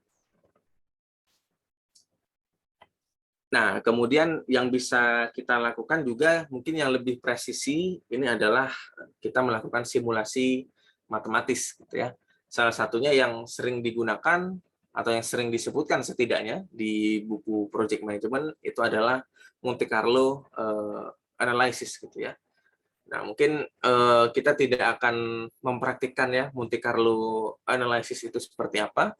Nah, kemudian yang bisa kita lakukan juga mungkin yang lebih presisi ini adalah kita melakukan simulasi matematis gitu ya. Salah satunya yang sering digunakan atau yang sering disebutkan setidaknya di buku project management itu adalah Monte Carlo analysis gitu ya. Nah, mungkin kita tidak akan mempraktikkan ya Monte Carlo analysis itu seperti apa,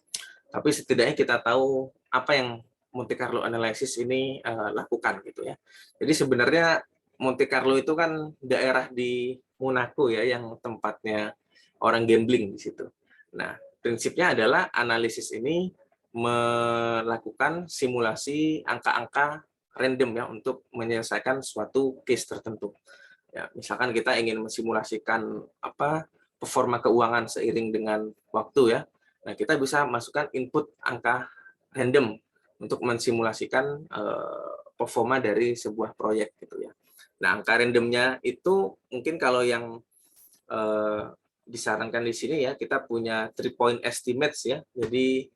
tapi setidaknya kita tahu apa yang Monte Carlo analysis ini lakukan gitu ya. Jadi sebenarnya Monte Carlo itu kan daerah di Monaco ya yang tempatnya orang gambling di situ. Nah, prinsipnya adalah analisis ini melakukan simulasi angka-angka random ya untuk menyelesaikan suatu case tertentu. Ya, misalkan kita ingin mensimulasikan performa keuangan seiring dengan waktu ya. Nah, kita bisa masukkan input angka random untuk mensimulasikan performa dari sebuah proyek gitu ya. Nah, angka randomnya itu mungkin kalau yang disarankan di sini ya, kita punya 3-point estimates ya. Jadi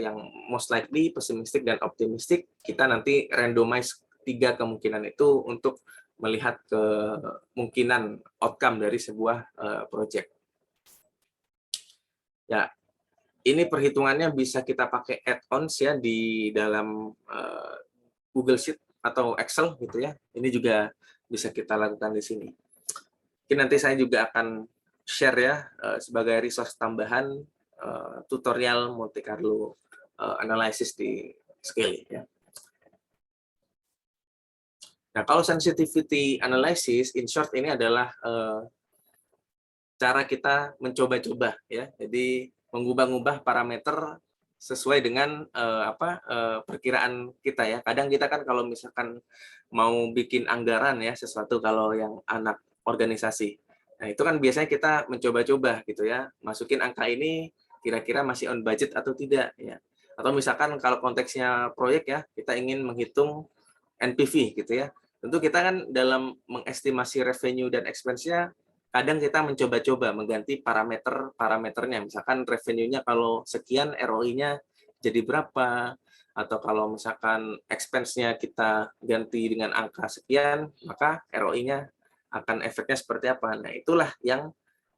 yang most likely, pessimistic, dan optimistic, kita nanti randomize 3 kemungkinan itu untuk melihat kemungkinan outcome dari sebuah project. Ya, ini perhitungannya bisa kita pakai add-ons ya di dalam Google Sheet atau Excel gitu ya. Ini juga bisa kita lakukan di sini. Mungkin nanti saya juga akan share ya sebagai resource tambahan tutorial Monte Carlo analysis di Scale ya. Nah, kalau sensitivity analysis, in short ini adalah cara kita mencoba-coba ya. Jadi mengubah-ubah parameter sesuai dengan perkiraan kita ya. Kadang kita kan kalau misalkan mau bikin anggaran ya sesuatu kalau yang anak organisasi. Nah, itu kan biasanya kita mencoba-coba gitu ya. Masukin angka ini kira-kira masih on budget atau tidak ya. Atau misalkan kalau konteksnya proyek ya, kita ingin menghitung NPV gitu ya. Tentu kita kan dalam mengestimasi revenue dan expense-nya kadang kita mencoba-coba mengganti parameternya. Misalkan revenue-nya kalau sekian, ROI-nya jadi berapa, atau kalau misalkan expense-nya kita ganti dengan angka sekian, maka ROI-nya akan efeknya seperti apa. Nah, itulah yang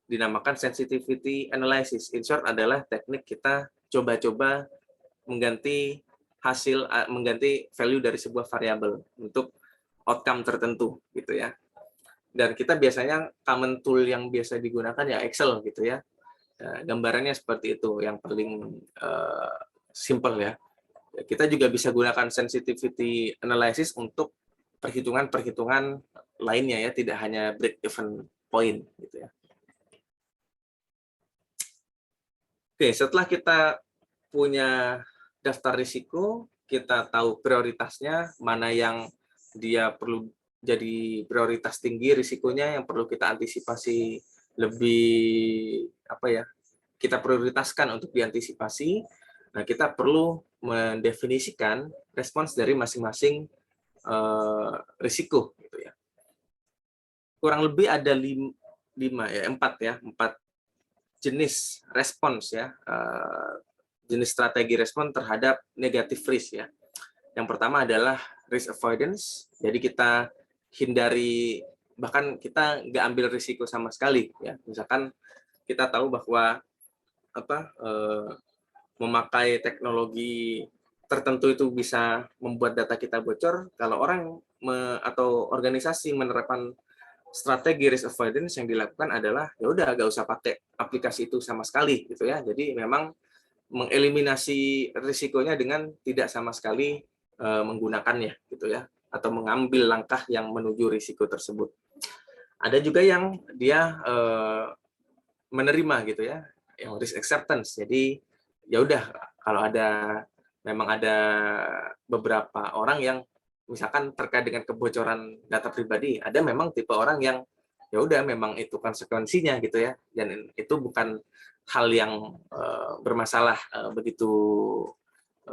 dinamakan sensitivity analysis. In short adalah teknik kita coba-coba mengganti value dari sebuah variabel untuk outcome tertentu gitu ya. Dan kita biasanya common tool yang biasa digunakan ya Excel gitu ya. Gambarannya seperti itu yang paling simple ya. Kita juga bisa gunakan sensitivity analysis untuk perhitungan-perhitungan lainnya ya, tidak hanya break even point gitu ya. Oke, setelah kita punya daftar risiko, kita tahu prioritasnya, mana yang dia perlu jadi prioritas tinggi risikonya, yang perlu kita antisipasi lebih kita prioritaskan untuk diantisipasi. Nah, kita perlu mendefinisikan respons dari masing-masing risiko gitu ya. Kurang lebih ada empat jenis respons ya, jenis strategi respon terhadap negatif risk ya. Yang pertama adalah risk avoidance, jadi kita hindari, bahkan kita nggak ambil risiko sama sekali ya. Misalkan kita tahu bahwa memakai teknologi tertentu itu bisa membuat data kita bocor. Kalau orang atau organisasi menerapkan strategi risk avoidance, yang dilakukan adalah ya udah nggak usah pakai aplikasi itu sama sekali gitu ya. Jadi memang mengeliminasi risikonya dengan tidak sama sekali menggunakannya gitu ya, atau mengambil langkah yang menuju risiko tersebut. Ada juga yang dia menerima gitu ya, yang risk acceptance. Jadi ya udah, kalau memang ada beberapa orang yang misalkan terkait dengan kebocoran data pribadi, ada memang tipe orang yang ya udah memang itu konsekuensinya gitu ya, dan itu bukan hal yang bermasalah begitu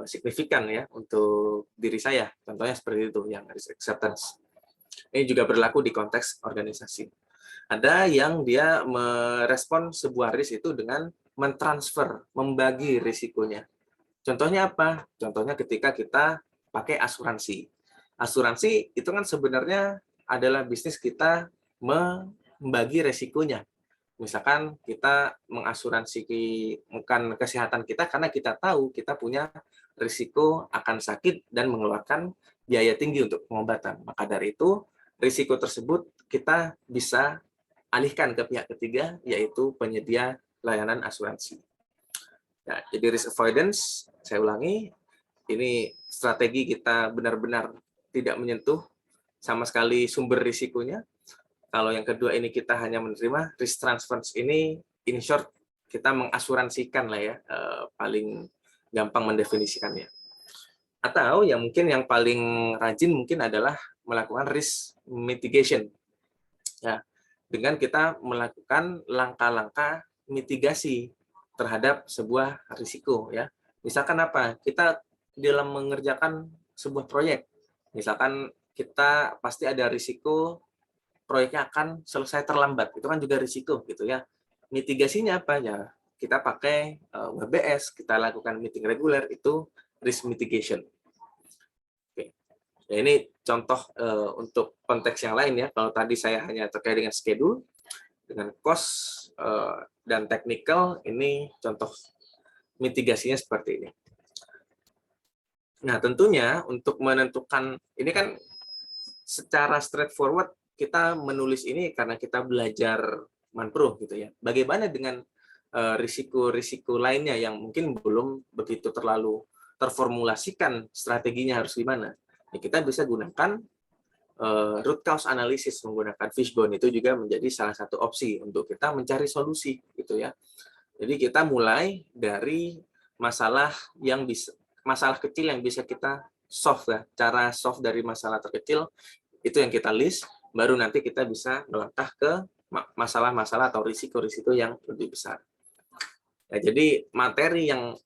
signifikan ya untuk diri saya. Contohnya seperti itu yang risk acceptance. Ini juga berlaku di konteks organisasi. Ada yang dia merespon sebuah risk itu dengan mentransfer, membagi risikonya. Contohnya apa? Contohnya ketika kita pakai asuransi. Asuransi itu kan sebenarnya adalah bisnis kita membagi risikonya. Misalkan kita mengasuransikan kesehatan kita karena kita tahu kita punya risiko akan sakit dan mengeluarkan biaya tinggi untuk pengobatan. Maka dari itu, risiko tersebut kita bisa alihkan ke pihak ketiga, yaitu penyedia layanan asuransi. Nah, jadi risk avoidance, saya ulangi, ini strategi kita benar-benar tidak menyentuh sama sekali sumber risikonya. Kalau yang kedua ini kita hanya menerima, risk transfer ini in short kita mengasuransikan lah ya, paling gampang mendefinisikannya. Atau yang mungkin yang paling rajin mungkin adalah melakukan risk mitigation. Ya, dengan kita melakukan langkah-langkah mitigasi terhadap sebuah risiko ya. Misalkan apa? Kita dalam mengerjakan sebuah proyek, misalkan kita pasti ada risiko proyeknya akan selesai terlambat, itu kan juga risiko gitu ya. Mitigasinya apa ya? Kita pakai WBS, kita lakukan meeting reguler, itu risk mitigation. Oke. Ya, ini contoh untuk konteks yang lain ya. Kalau tadi saya hanya terkait dengan schedule, dengan cost dan technical, ini contoh mitigasinya seperti ini. Nah, tentunya untuk menentukan, ini kan secara straightforward kita menulis ini karena kita belajar Manpro gitu ya. Bagaimana dengan risiko-risiko lainnya yang mungkin belum begitu terlalu terformulasikan strateginya harus gimana? Ya, kita bisa gunakan root cause analysis, menggunakan fishbone, itu juga menjadi salah satu opsi untuk kita mencari solusi gitu ya. Jadi kita mulai dari masalah kecil yang bisa kita solve ya. Cara solve dari masalah terkecil itu yang kita list, baru nanti kita bisa melangkah ke masalah-masalah atau risiko-risiko yang lebih besar. Ya, jadi materi yang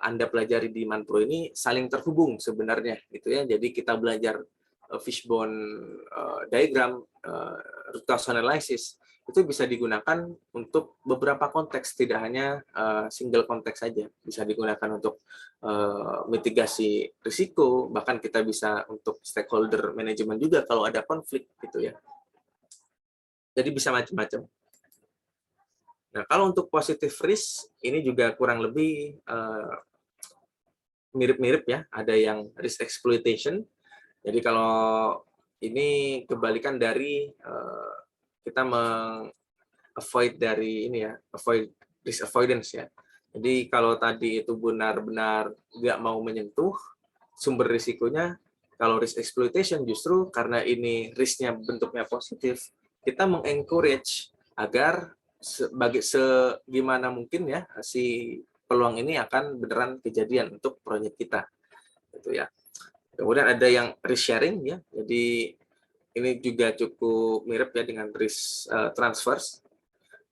Anda pelajari di Manpro ini saling terhubung sebenarnya gitu ya. Jadi kita belajar fishbone diagram, root cause analysis, itu bisa digunakan untuk beberapa konteks, tidak hanya single konteks saja. Bisa digunakan untuk mitigasi risiko, bahkan kita bisa untuk stakeholder management juga kalau ada konflik gitu ya. Jadi bisa macam-macam. Nah, kalau untuk positive risk, ini juga kurang lebih mirip-mirip ya. Ada yang risk exploitation. Jadi kalau ini kebalikan dari kita avoid dari ini ya, risk avoidance ya. Jadi kalau tadi itu benar-benar nggak mau menyentuh sumber risikonya, kalau risk exploitation justru karena ini risknya bentuknya positif, kita mengencourage agar segimana mungkin ya si peluang ini akan beneran kejadian untuk proyek kita, gitu ya. Kemudian ada yang risk sharing ya, jadi ini juga cukup mirip ya dengan risk transfers.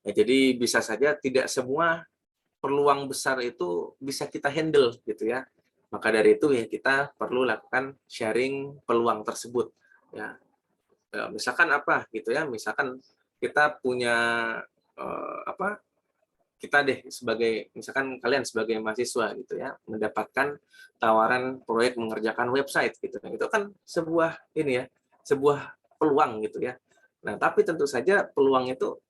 Ya, jadi bisa saja tidak semua peluang besar itu bisa kita handle gitu ya. Maka dari itu ya kita perlu lakukan sharing peluang tersebut ya. Misalkan apa gitu ya, misalkan kita punya kita deh sebagai misalkan kalian sebagai mahasiswa gitu ya mendapatkan tawaran proyek mengerjakan website gitu. Itu kan sebuah ini ya, sebuah peluang gitu ya. Nah, tapi tentu saja peluang itu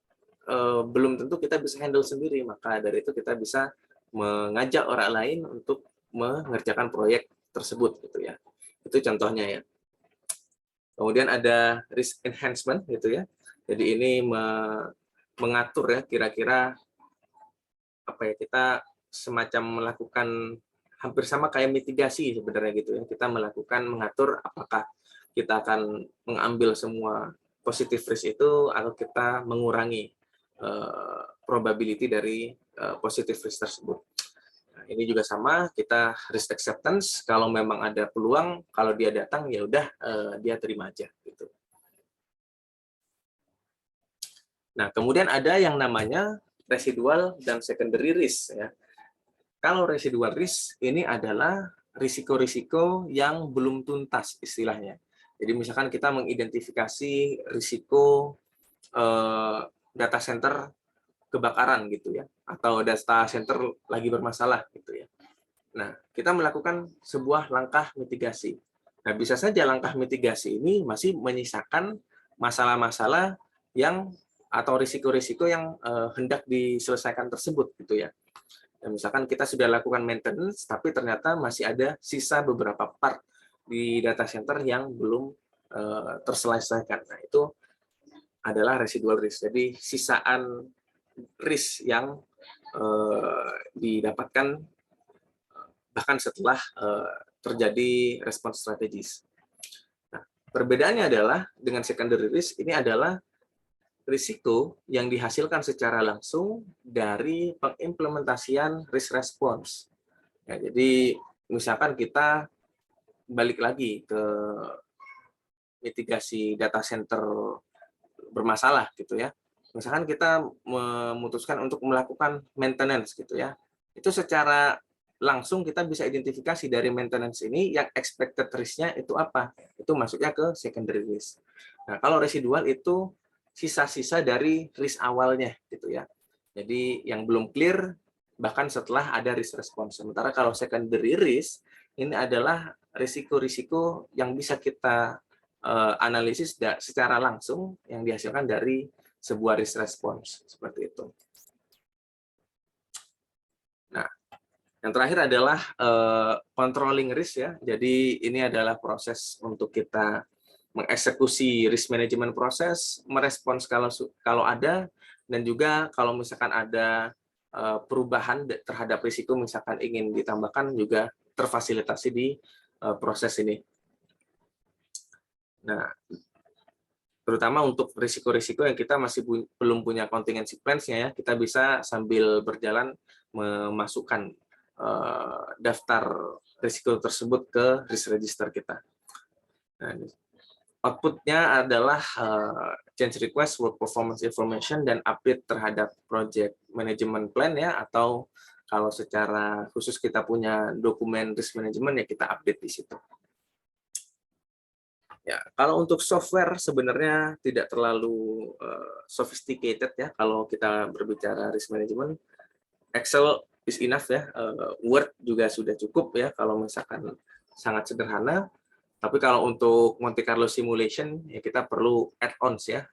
belum tentu kita bisa handle sendiri, maka dari itu kita bisa mengajak orang lain untuk mengerjakan proyek tersebut gitu ya. Itu contohnya ya. Kemudian ada risk enhancement gitu ya. Jadi ini mengatur ya kira-kira apa ya, kita semacam melakukan hampir sama kayak mitigasi sebenarnya gitu ya. Kita mengatur apakah kita akan mengambil semua positif risk itu atau kita mengurangi probability dari positif risk tersebut. Nah, ini juga sama, kita risk acceptance, kalau memang ada peluang, kalau dia datang ya udah dia terima aja gitu. Nah, kemudian ada yang namanya residual dan secondary risk ya. Kalau residual risk ini adalah risiko-risiko yang belum tuntas istilahnya. Jadi misalkan kita mengidentifikasi risiko data center kebakaran gitu ya, atau data center lagi bermasalah gitu ya. Nah, kita melakukan sebuah langkah mitigasi. Nah, bisa saja langkah mitigasi ini masih menyisakan masalah-masalah yang atau risiko-risiko yang hendak diselesaikan tersebut gitu ya. Dan misalkan kita sudah lakukan maintenance, tapi ternyata masih ada sisa beberapa part di data center yang belum terselesaikan. Nah, itu adalah residual risk. Jadi sisaan risk yang didapatkan bahkan setelah terjadi respons strategis. Nah, perbedaannya adalah dengan secondary risk ini adalah risiko yang dihasilkan secara langsung dari pengimplementasian risk response. Ya, jadi misalkan kita balik lagi ke mitigasi data center bermasalah gitu ya. Misalkan kita memutuskan untuk melakukan maintenance gitu ya. Itu secara langsung kita bisa identifikasi dari maintenance ini yang expected risk-nya itu apa. Itu masuknya ke secondary risk. Nah, kalau residual itu sisa-sisa dari risk awalnya gitu ya. Jadi yang belum clear bahkan setelah ada risk response. Sementara kalau secondary risk ini adalah risiko-risiko yang bisa kita analisis secara langsung yang dihasilkan dari sebuah risk response seperti itu. Nah, yang terakhir adalah controlling risk ya. Jadi ini adalah proses untuk kita mengeksekusi risk management proses, merespons kalau ada, dan juga kalau misalkan ada perubahan terhadap risiko misalkan ingin ditambahkan juga terfasilitasi di proses ini. Nah, terutama untuk risiko-risiko yang kita masih belum punya contingency plans-nya ya, kita bisa sambil berjalan memasukkan daftar risiko tersebut ke risk register kita. Nah, output-nya adalah change request, work performance information, dan update terhadap project management plan ya, atau kalau secara khusus kita punya dokumen risk management ya kita update di situ. Ya, kalau untuk software sebenarnya tidak terlalu sophisticated ya kalau kita berbicara risk management. Excel is enough ya, Word juga sudah cukup ya kalau misalkan sangat sederhana. Tapi kalau untuk Monte Carlo simulation ya kita perlu add-ons ya.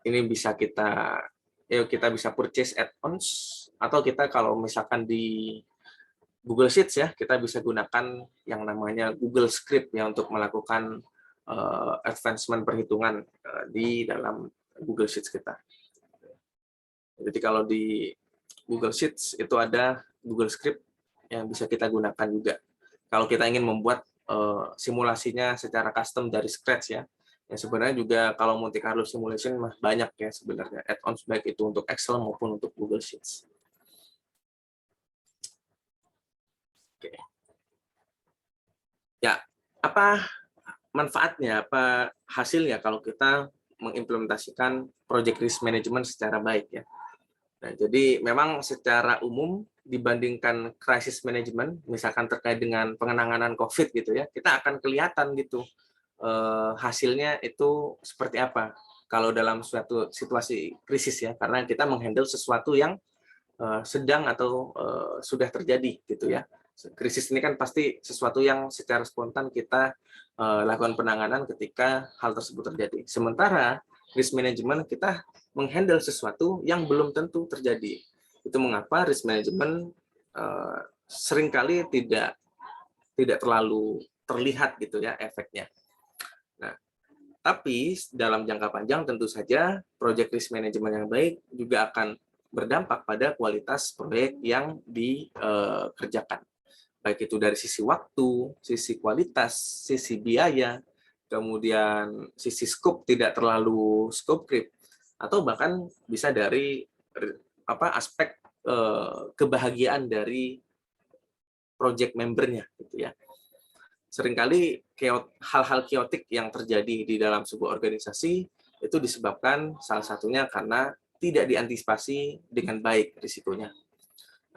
Ini bisa kita bisa purchase add-ons atau kita kalau misalkan di Google Sheets ya, kita bisa gunakan yang namanya Google Script ya untuk melakukan advancement perhitungan di dalam Google Sheets kita. Jadi kalau di Google Sheets itu ada Google Script yang bisa kita gunakan juga. Kalau kita ingin membuat simulasinya secara custom dari scratch ya. Yang sebenarnya juga kalau Monte Carlo simulation banyak ya sebenarnya add-ons baik itu untuk Excel maupun untuk Google Sheets. Oke. Ya, apa manfaatnya, apa hasilnya kalau kita mengimplementasikan project risk management secara baik ya. Nah, jadi memang secara umum dibandingkan crisis management, misalkan terkait dengan penanganan COVID gitu ya, kita akan kelihatan gitu hasilnya itu seperti apa kalau dalam suatu situasi krisis ya, karena kita menghandle sesuatu yang sedang atau sudah terjadi gitu ya. Krisis ini kan pasti sesuatu yang secara spontan kita lakukan penanganan ketika hal tersebut terjadi. Sementara risk management kita menghandle sesuatu yang belum tentu terjadi. Itu mengapa risk management seringkali tidak terlalu terlihat gitu ya efeknya. Nah, tapi dalam jangka panjang tentu saja project risk management yang baik juga akan berdampak pada kualitas proyek yang dikerjakan. Baik itu dari sisi waktu, sisi kualitas, sisi biaya, kemudian sisi scope tidak terlalu scope creep, atau bahkan bisa dari aspek kebahagiaan dari project membernya gitu ya. Seringkali hal-hal chaotic yang terjadi di dalam sebuah organisasi itu disebabkan salah satunya karena tidak diantisipasi dengan baik risikonya.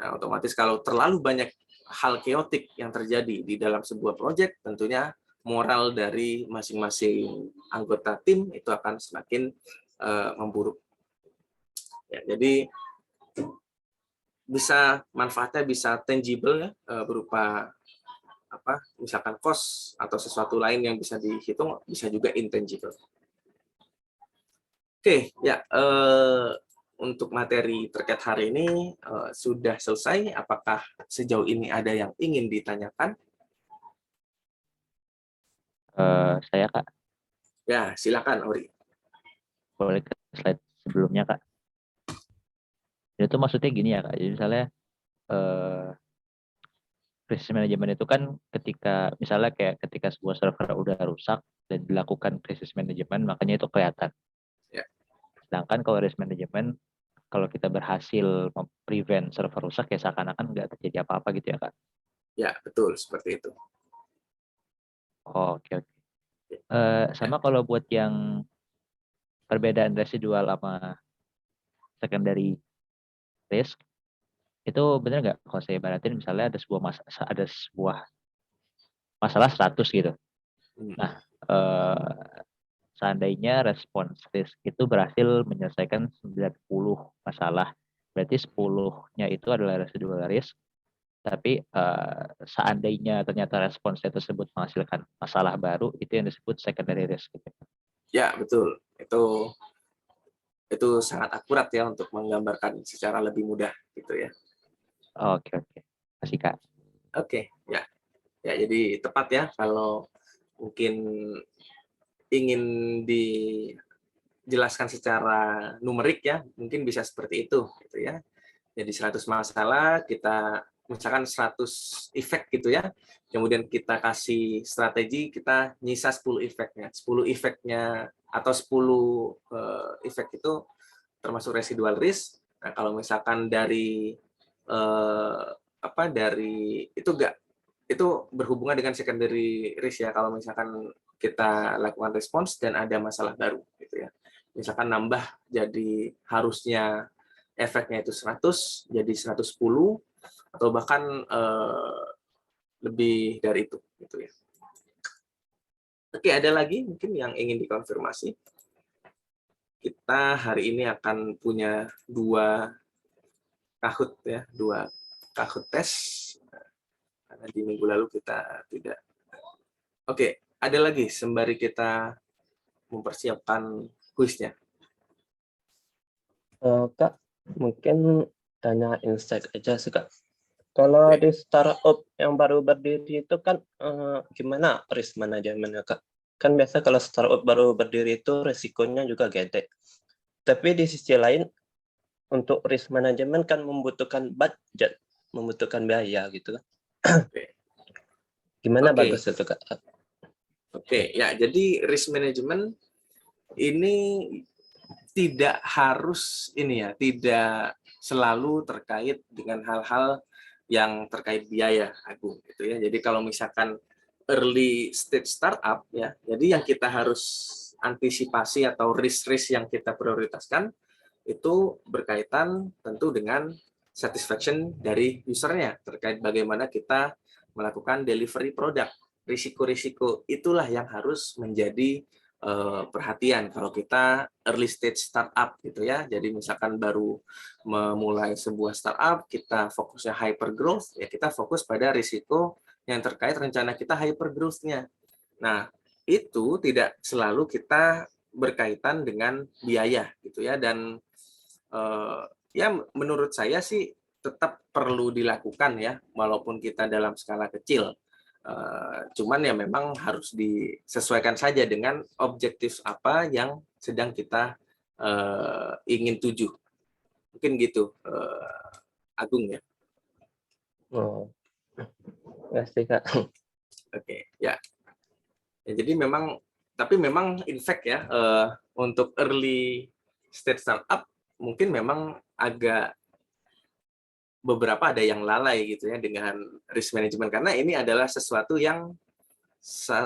Nah, otomatis kalau terlalu banyak hal chaotic yang terjadi di dalam sebuah proyek, tentunya moral dari masing-masing anggota tim itu akan semakin memburuk. Ya, jadi manfaatnya bisa tangible ya, berupa misalkan cost atau sesuatu lain yang bisa dihitung, bisa juga intangible. Oke, ya untuk materi terkait hari ini sudah selesai. Apakah sejauh ini ada yang ingin ditanyakan? Saya Kak, Ya, silakan Ori. boleh ke slide sebelumnya Kak. Itu maksudnya gini ya Kak, jadi misalnya krisis manajemen itu kan misalnya kayak ketika sebuah server udah rusak dan dilakukan krisis manajemen, makanya itu kelihatan. Ya. Sedangkan kalau risk manajemen, kalau kita berhasil prevent server rusak ya seakan-akan nggak terjadi apa-apa gitu ya Kak. Ya, betul seperti itu. Oh, oke. Ya. Sama kalau buat yang perbedaan residual sama secondary risk, itu benar nggak kalau saya ibaratin misalnya ada sebuah masalah 100 gitu. Nah, seandainya respons risk itu berhasil menyelesaikan 90 masalah, berarti 10-nya itu adalah residual risk, tapi seandainya ternyata responsnya tersebut menghasilkan masalah baru, itu yang disebut secondary risk. Ya, betul. Itu sangat akurat ya untuk menggambarkan secara lebih mudah gitu ya. Oke. Kasih Kak. Oke, ya. Ya, jadi tepat ya kalau mungkin ingin dijelaskan secara numerik ya, mungkin bisa seperti itu gitu ya. Jadi 100 masalah, kita misalkan 100 efek gitu ya. Kemudian kita kasih strategi, kita nyisa 10 efeknya. 10 efeknya atau 10 efek itu termasuk residual risk. Nah, kalau misalkan dari dari itu berhubungan dengan secondary risk ya, kalau misalkan kita lakukan respons dan ada masalah baru gitu ya. Misalkan nambah jadi harusnya efeknya itu 100 jadi 110 atau bahkan lebih dari itu gitu ya. Oke, ada lagi mungkin yang ingin dikonfirmasi? Kita hari ini akan punya dua Kahoot ya, dua Kahoot tes karena di minggu lalu kita tidak. Oke, ada lagi sembari kita mempersiapkan kuisnya. Kak, mungkin tanya insight aja sih Kak. Kalau Oke. di startup yang baru berdiri itu kan gimana risk manajemennya, Kak? Kan biasa kalau startup baru berdiri itu resikonya juga gede. Tapi di sisi lain untuk risk manajemen kan membutuhkan budget, membutuhkan biaya gitu kan. Oke. Gimana Oke. bagus itu, Kak? Oke, ya jadi risk management ini tidak harus ini ya, tidak selalu terkait dengan hal-hal yang terkait biaya, Agung, gitu ya. Jadi kalau misalkan early stage startup ya, jadi yang kita harus antisipasi atau risk-risk yang kita prioritaskan itu berkaitan tentu dengan satisfaction dari usernya terkait bagaimana kita melakukan delivery produk. Risiko-risiko itulah yang harus menjadi perhatian kalau kita early stage startup gitu ya. Jadi misalkan baru memulai sebuah startup, kita fokusnya hyper growth, ya kita fokus pada risiko yang terkait rencana kita hyper growth-nya. Nah, itu tidak selalu kita berkaitan dengan biaya gitu ya, dan ya menurut saya sih tetap perlu dilakukan ya, walaupun kita dalam skala kecil. Cuman ya memang harus disesuaikan saja dengan objektif apa yang sedang kita ingin tuju. Mungkin gitu, Agung ya. Oh, nggak sih, Kak. Oke, ya. Ya, jadi tapi memang in fact ya, untuk early stage startup mungkin memang agak beberapa ada yang lalai gitu ya dengan risk management, karena ini adalah sesuatu yang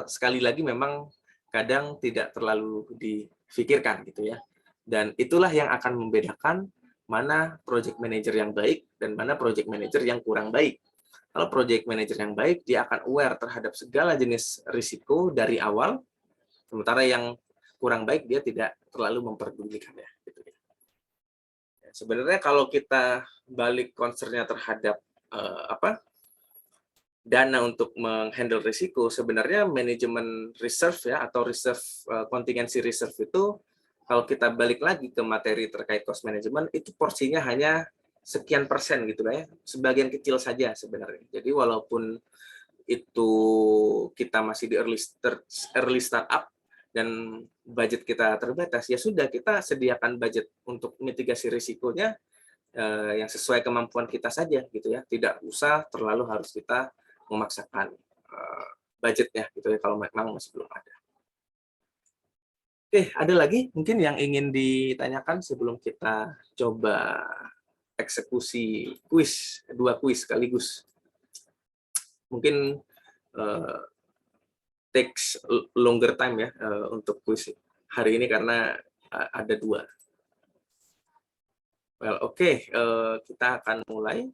sekali lagi memang kadang tidak terlalu difikirkan gitu ya. Dan itulah yang akan membedakan mana project manager yang baik dan mana project manager yang kurang baik. Kalau project manager yang baik, dia akan aware terhadap segala jenis risiko dari awal, sementara yang kurang baik dia tidak terlalu memperdulikannya. Gitu ya. Sebenarnya kalau kita balik concern-nya terhadap dana untuk menghandle risiko, sebenarnya manajemen reserve ya, atau reserve contingency reserve itu kalau kita balik lagi ke materi terkait cost management, itu porsinya hanya sekian persen gitu lah ya, sebagian kecil saja sebenarnya. Jadi walaupun itu kita masih di early startup dan budget kita terbatas, ya sudah kita sediakan budget untuk mitigasi risikonya yang sesuai kemampuan kita saja gitu ya, tidak usah terlalu harus kita memaksakan budgetnya gitu ya kalau memang masih belum ada. Oke, ada lagi mungkin yang ingin ditanyakan sebelum kita coba eksekusi kuis, 2 kuis sekaligus. Mungkin takes longer time ya untuk kuis hari ini karena ada 2. Well, oke, kita akan mulai.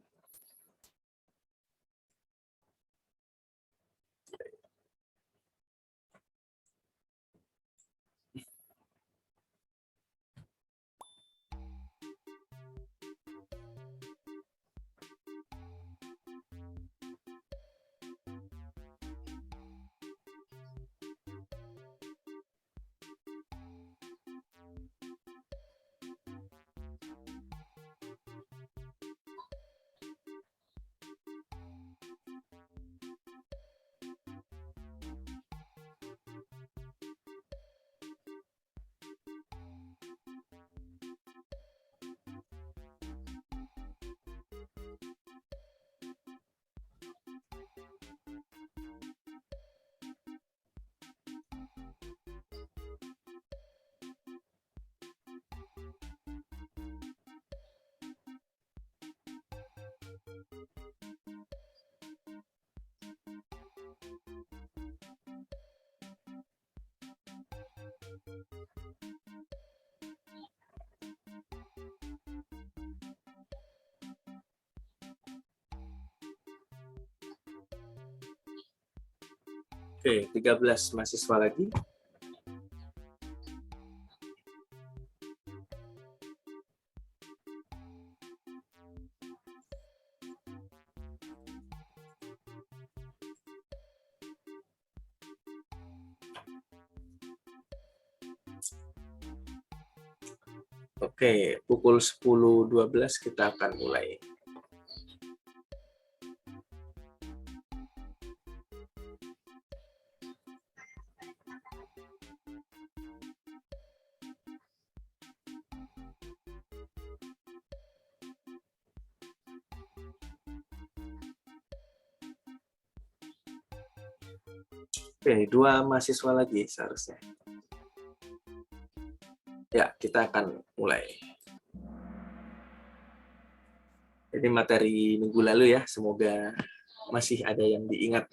Oke, 13 mahasiswa lagi. Oke, pukul 10.12 kita akan mulai. Oke, 2 mahasiswa lagi seharusnya. Ya, kita akan mulai. Jadi materi minggu lalu ya, semoga masih ada yang diingat.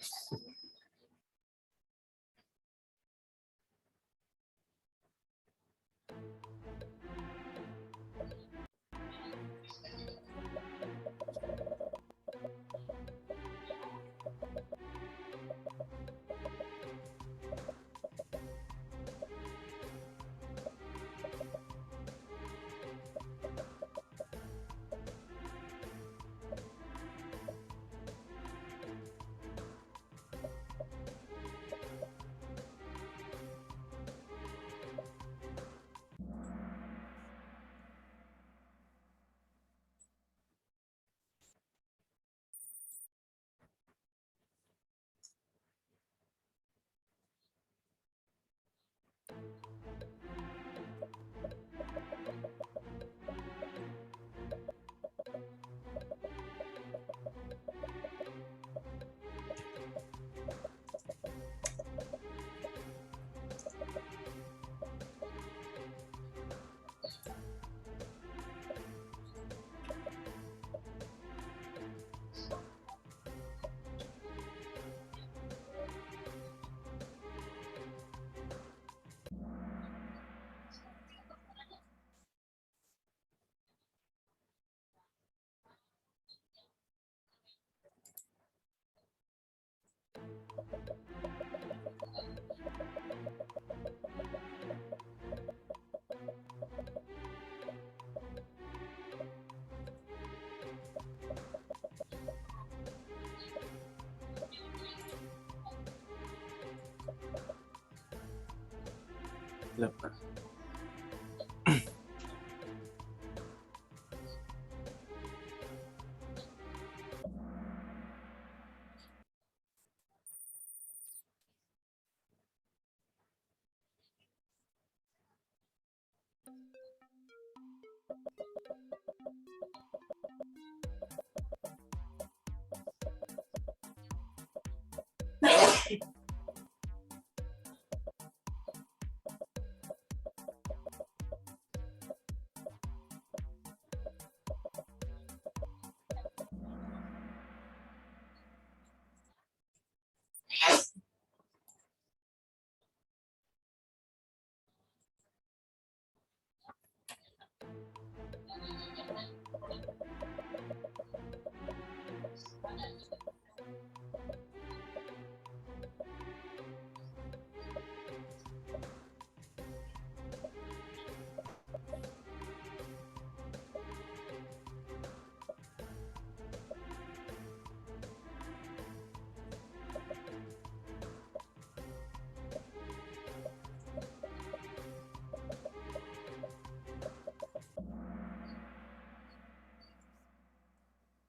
Delapan.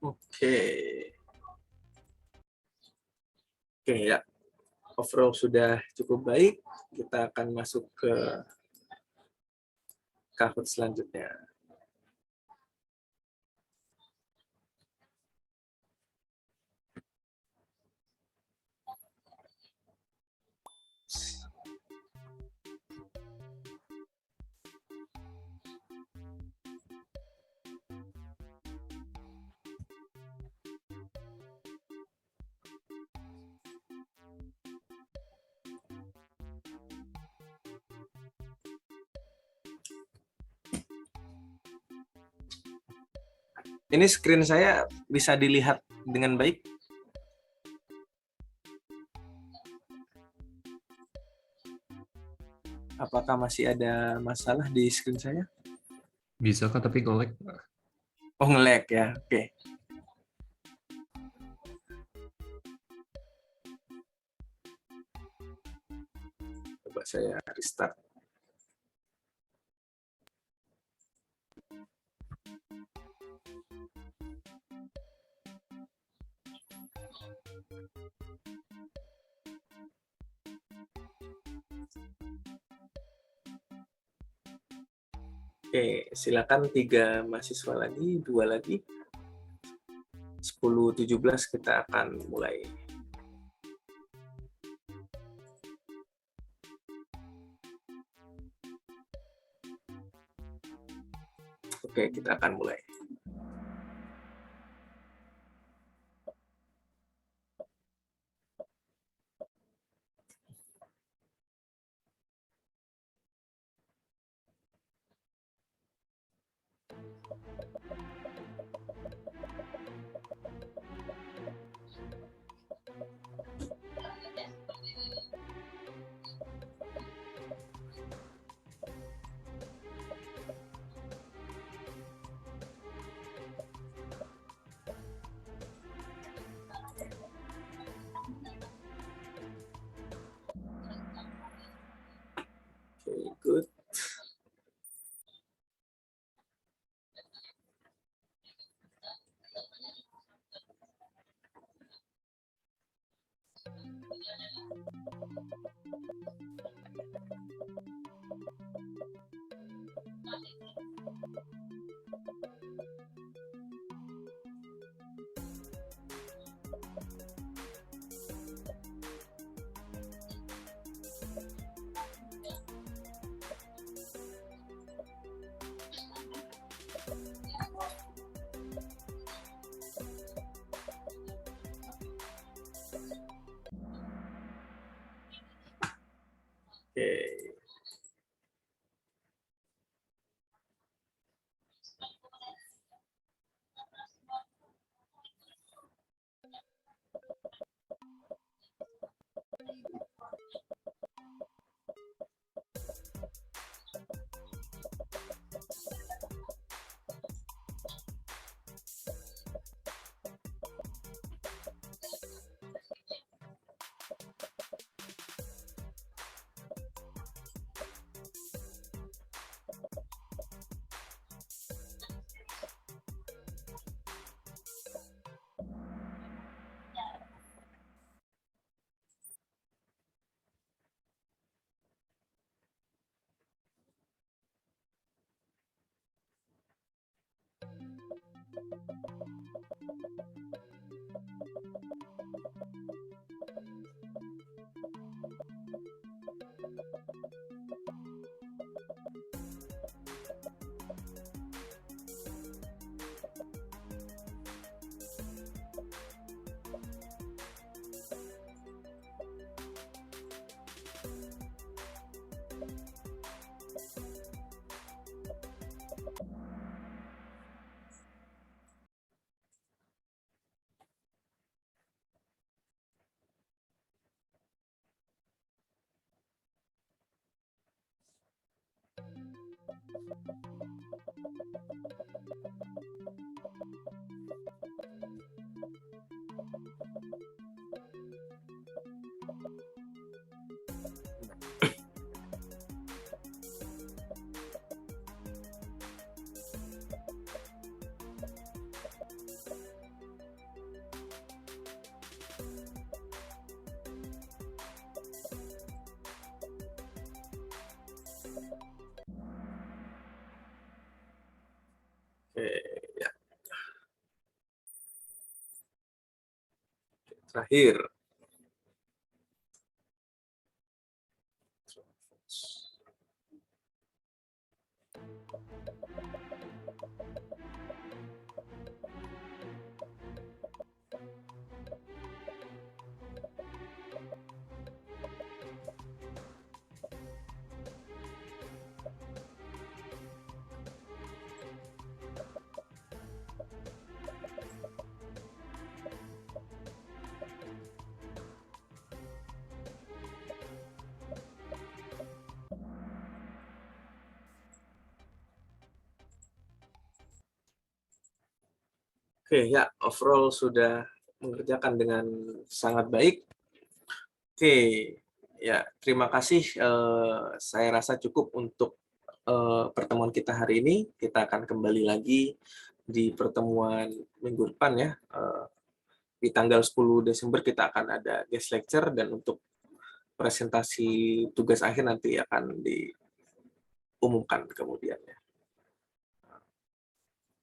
Oke. Oke ya. Overall sudah cukup baik. Kita akan masuk ke Kahoot selanjutnya. Ini screen saya bisa dilihat dengan baik? Apakah masih ada masalah di screen saya? Bisa Kak, tapi nge-lag. Oh, nge-lag ya. Oke. Coba saya restart. Oke, silakan 3 mahasiswa lagi, 2 lagi. 10.17 kita akan mulai. Oke, kita akan mulai. Okay, good. Oke. Oke, ya. Terakhir. Oke, ya, overall sudah mengerjakan dengan sangat baik. Oke, ya, terima kasih. Saya rasa cukup untuk pertemuan kita hari ini. Kita akan kembali lagi di pertemuan minggu depan ya. Di tanggal 10 Desember kita akan ada guest lecture, dan untuk presentasi tugas akhir nanti akan diumumkan kemudiannya.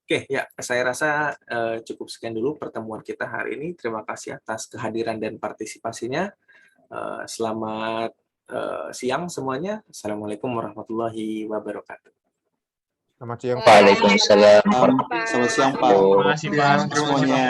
Oke, ya, saya rasa cukup sekian dulu pertemuan kita hari ini. Terima kasih atas kehadiran dan partisipasinya. Selamat siang semuanya. Assalamualaikum warahmatullahi wabarakatuh. Selamat siang, Pak. Waalaikumsalam. Selamat siang, Pak. warahmatullahi Terima kasih Pak semuanya.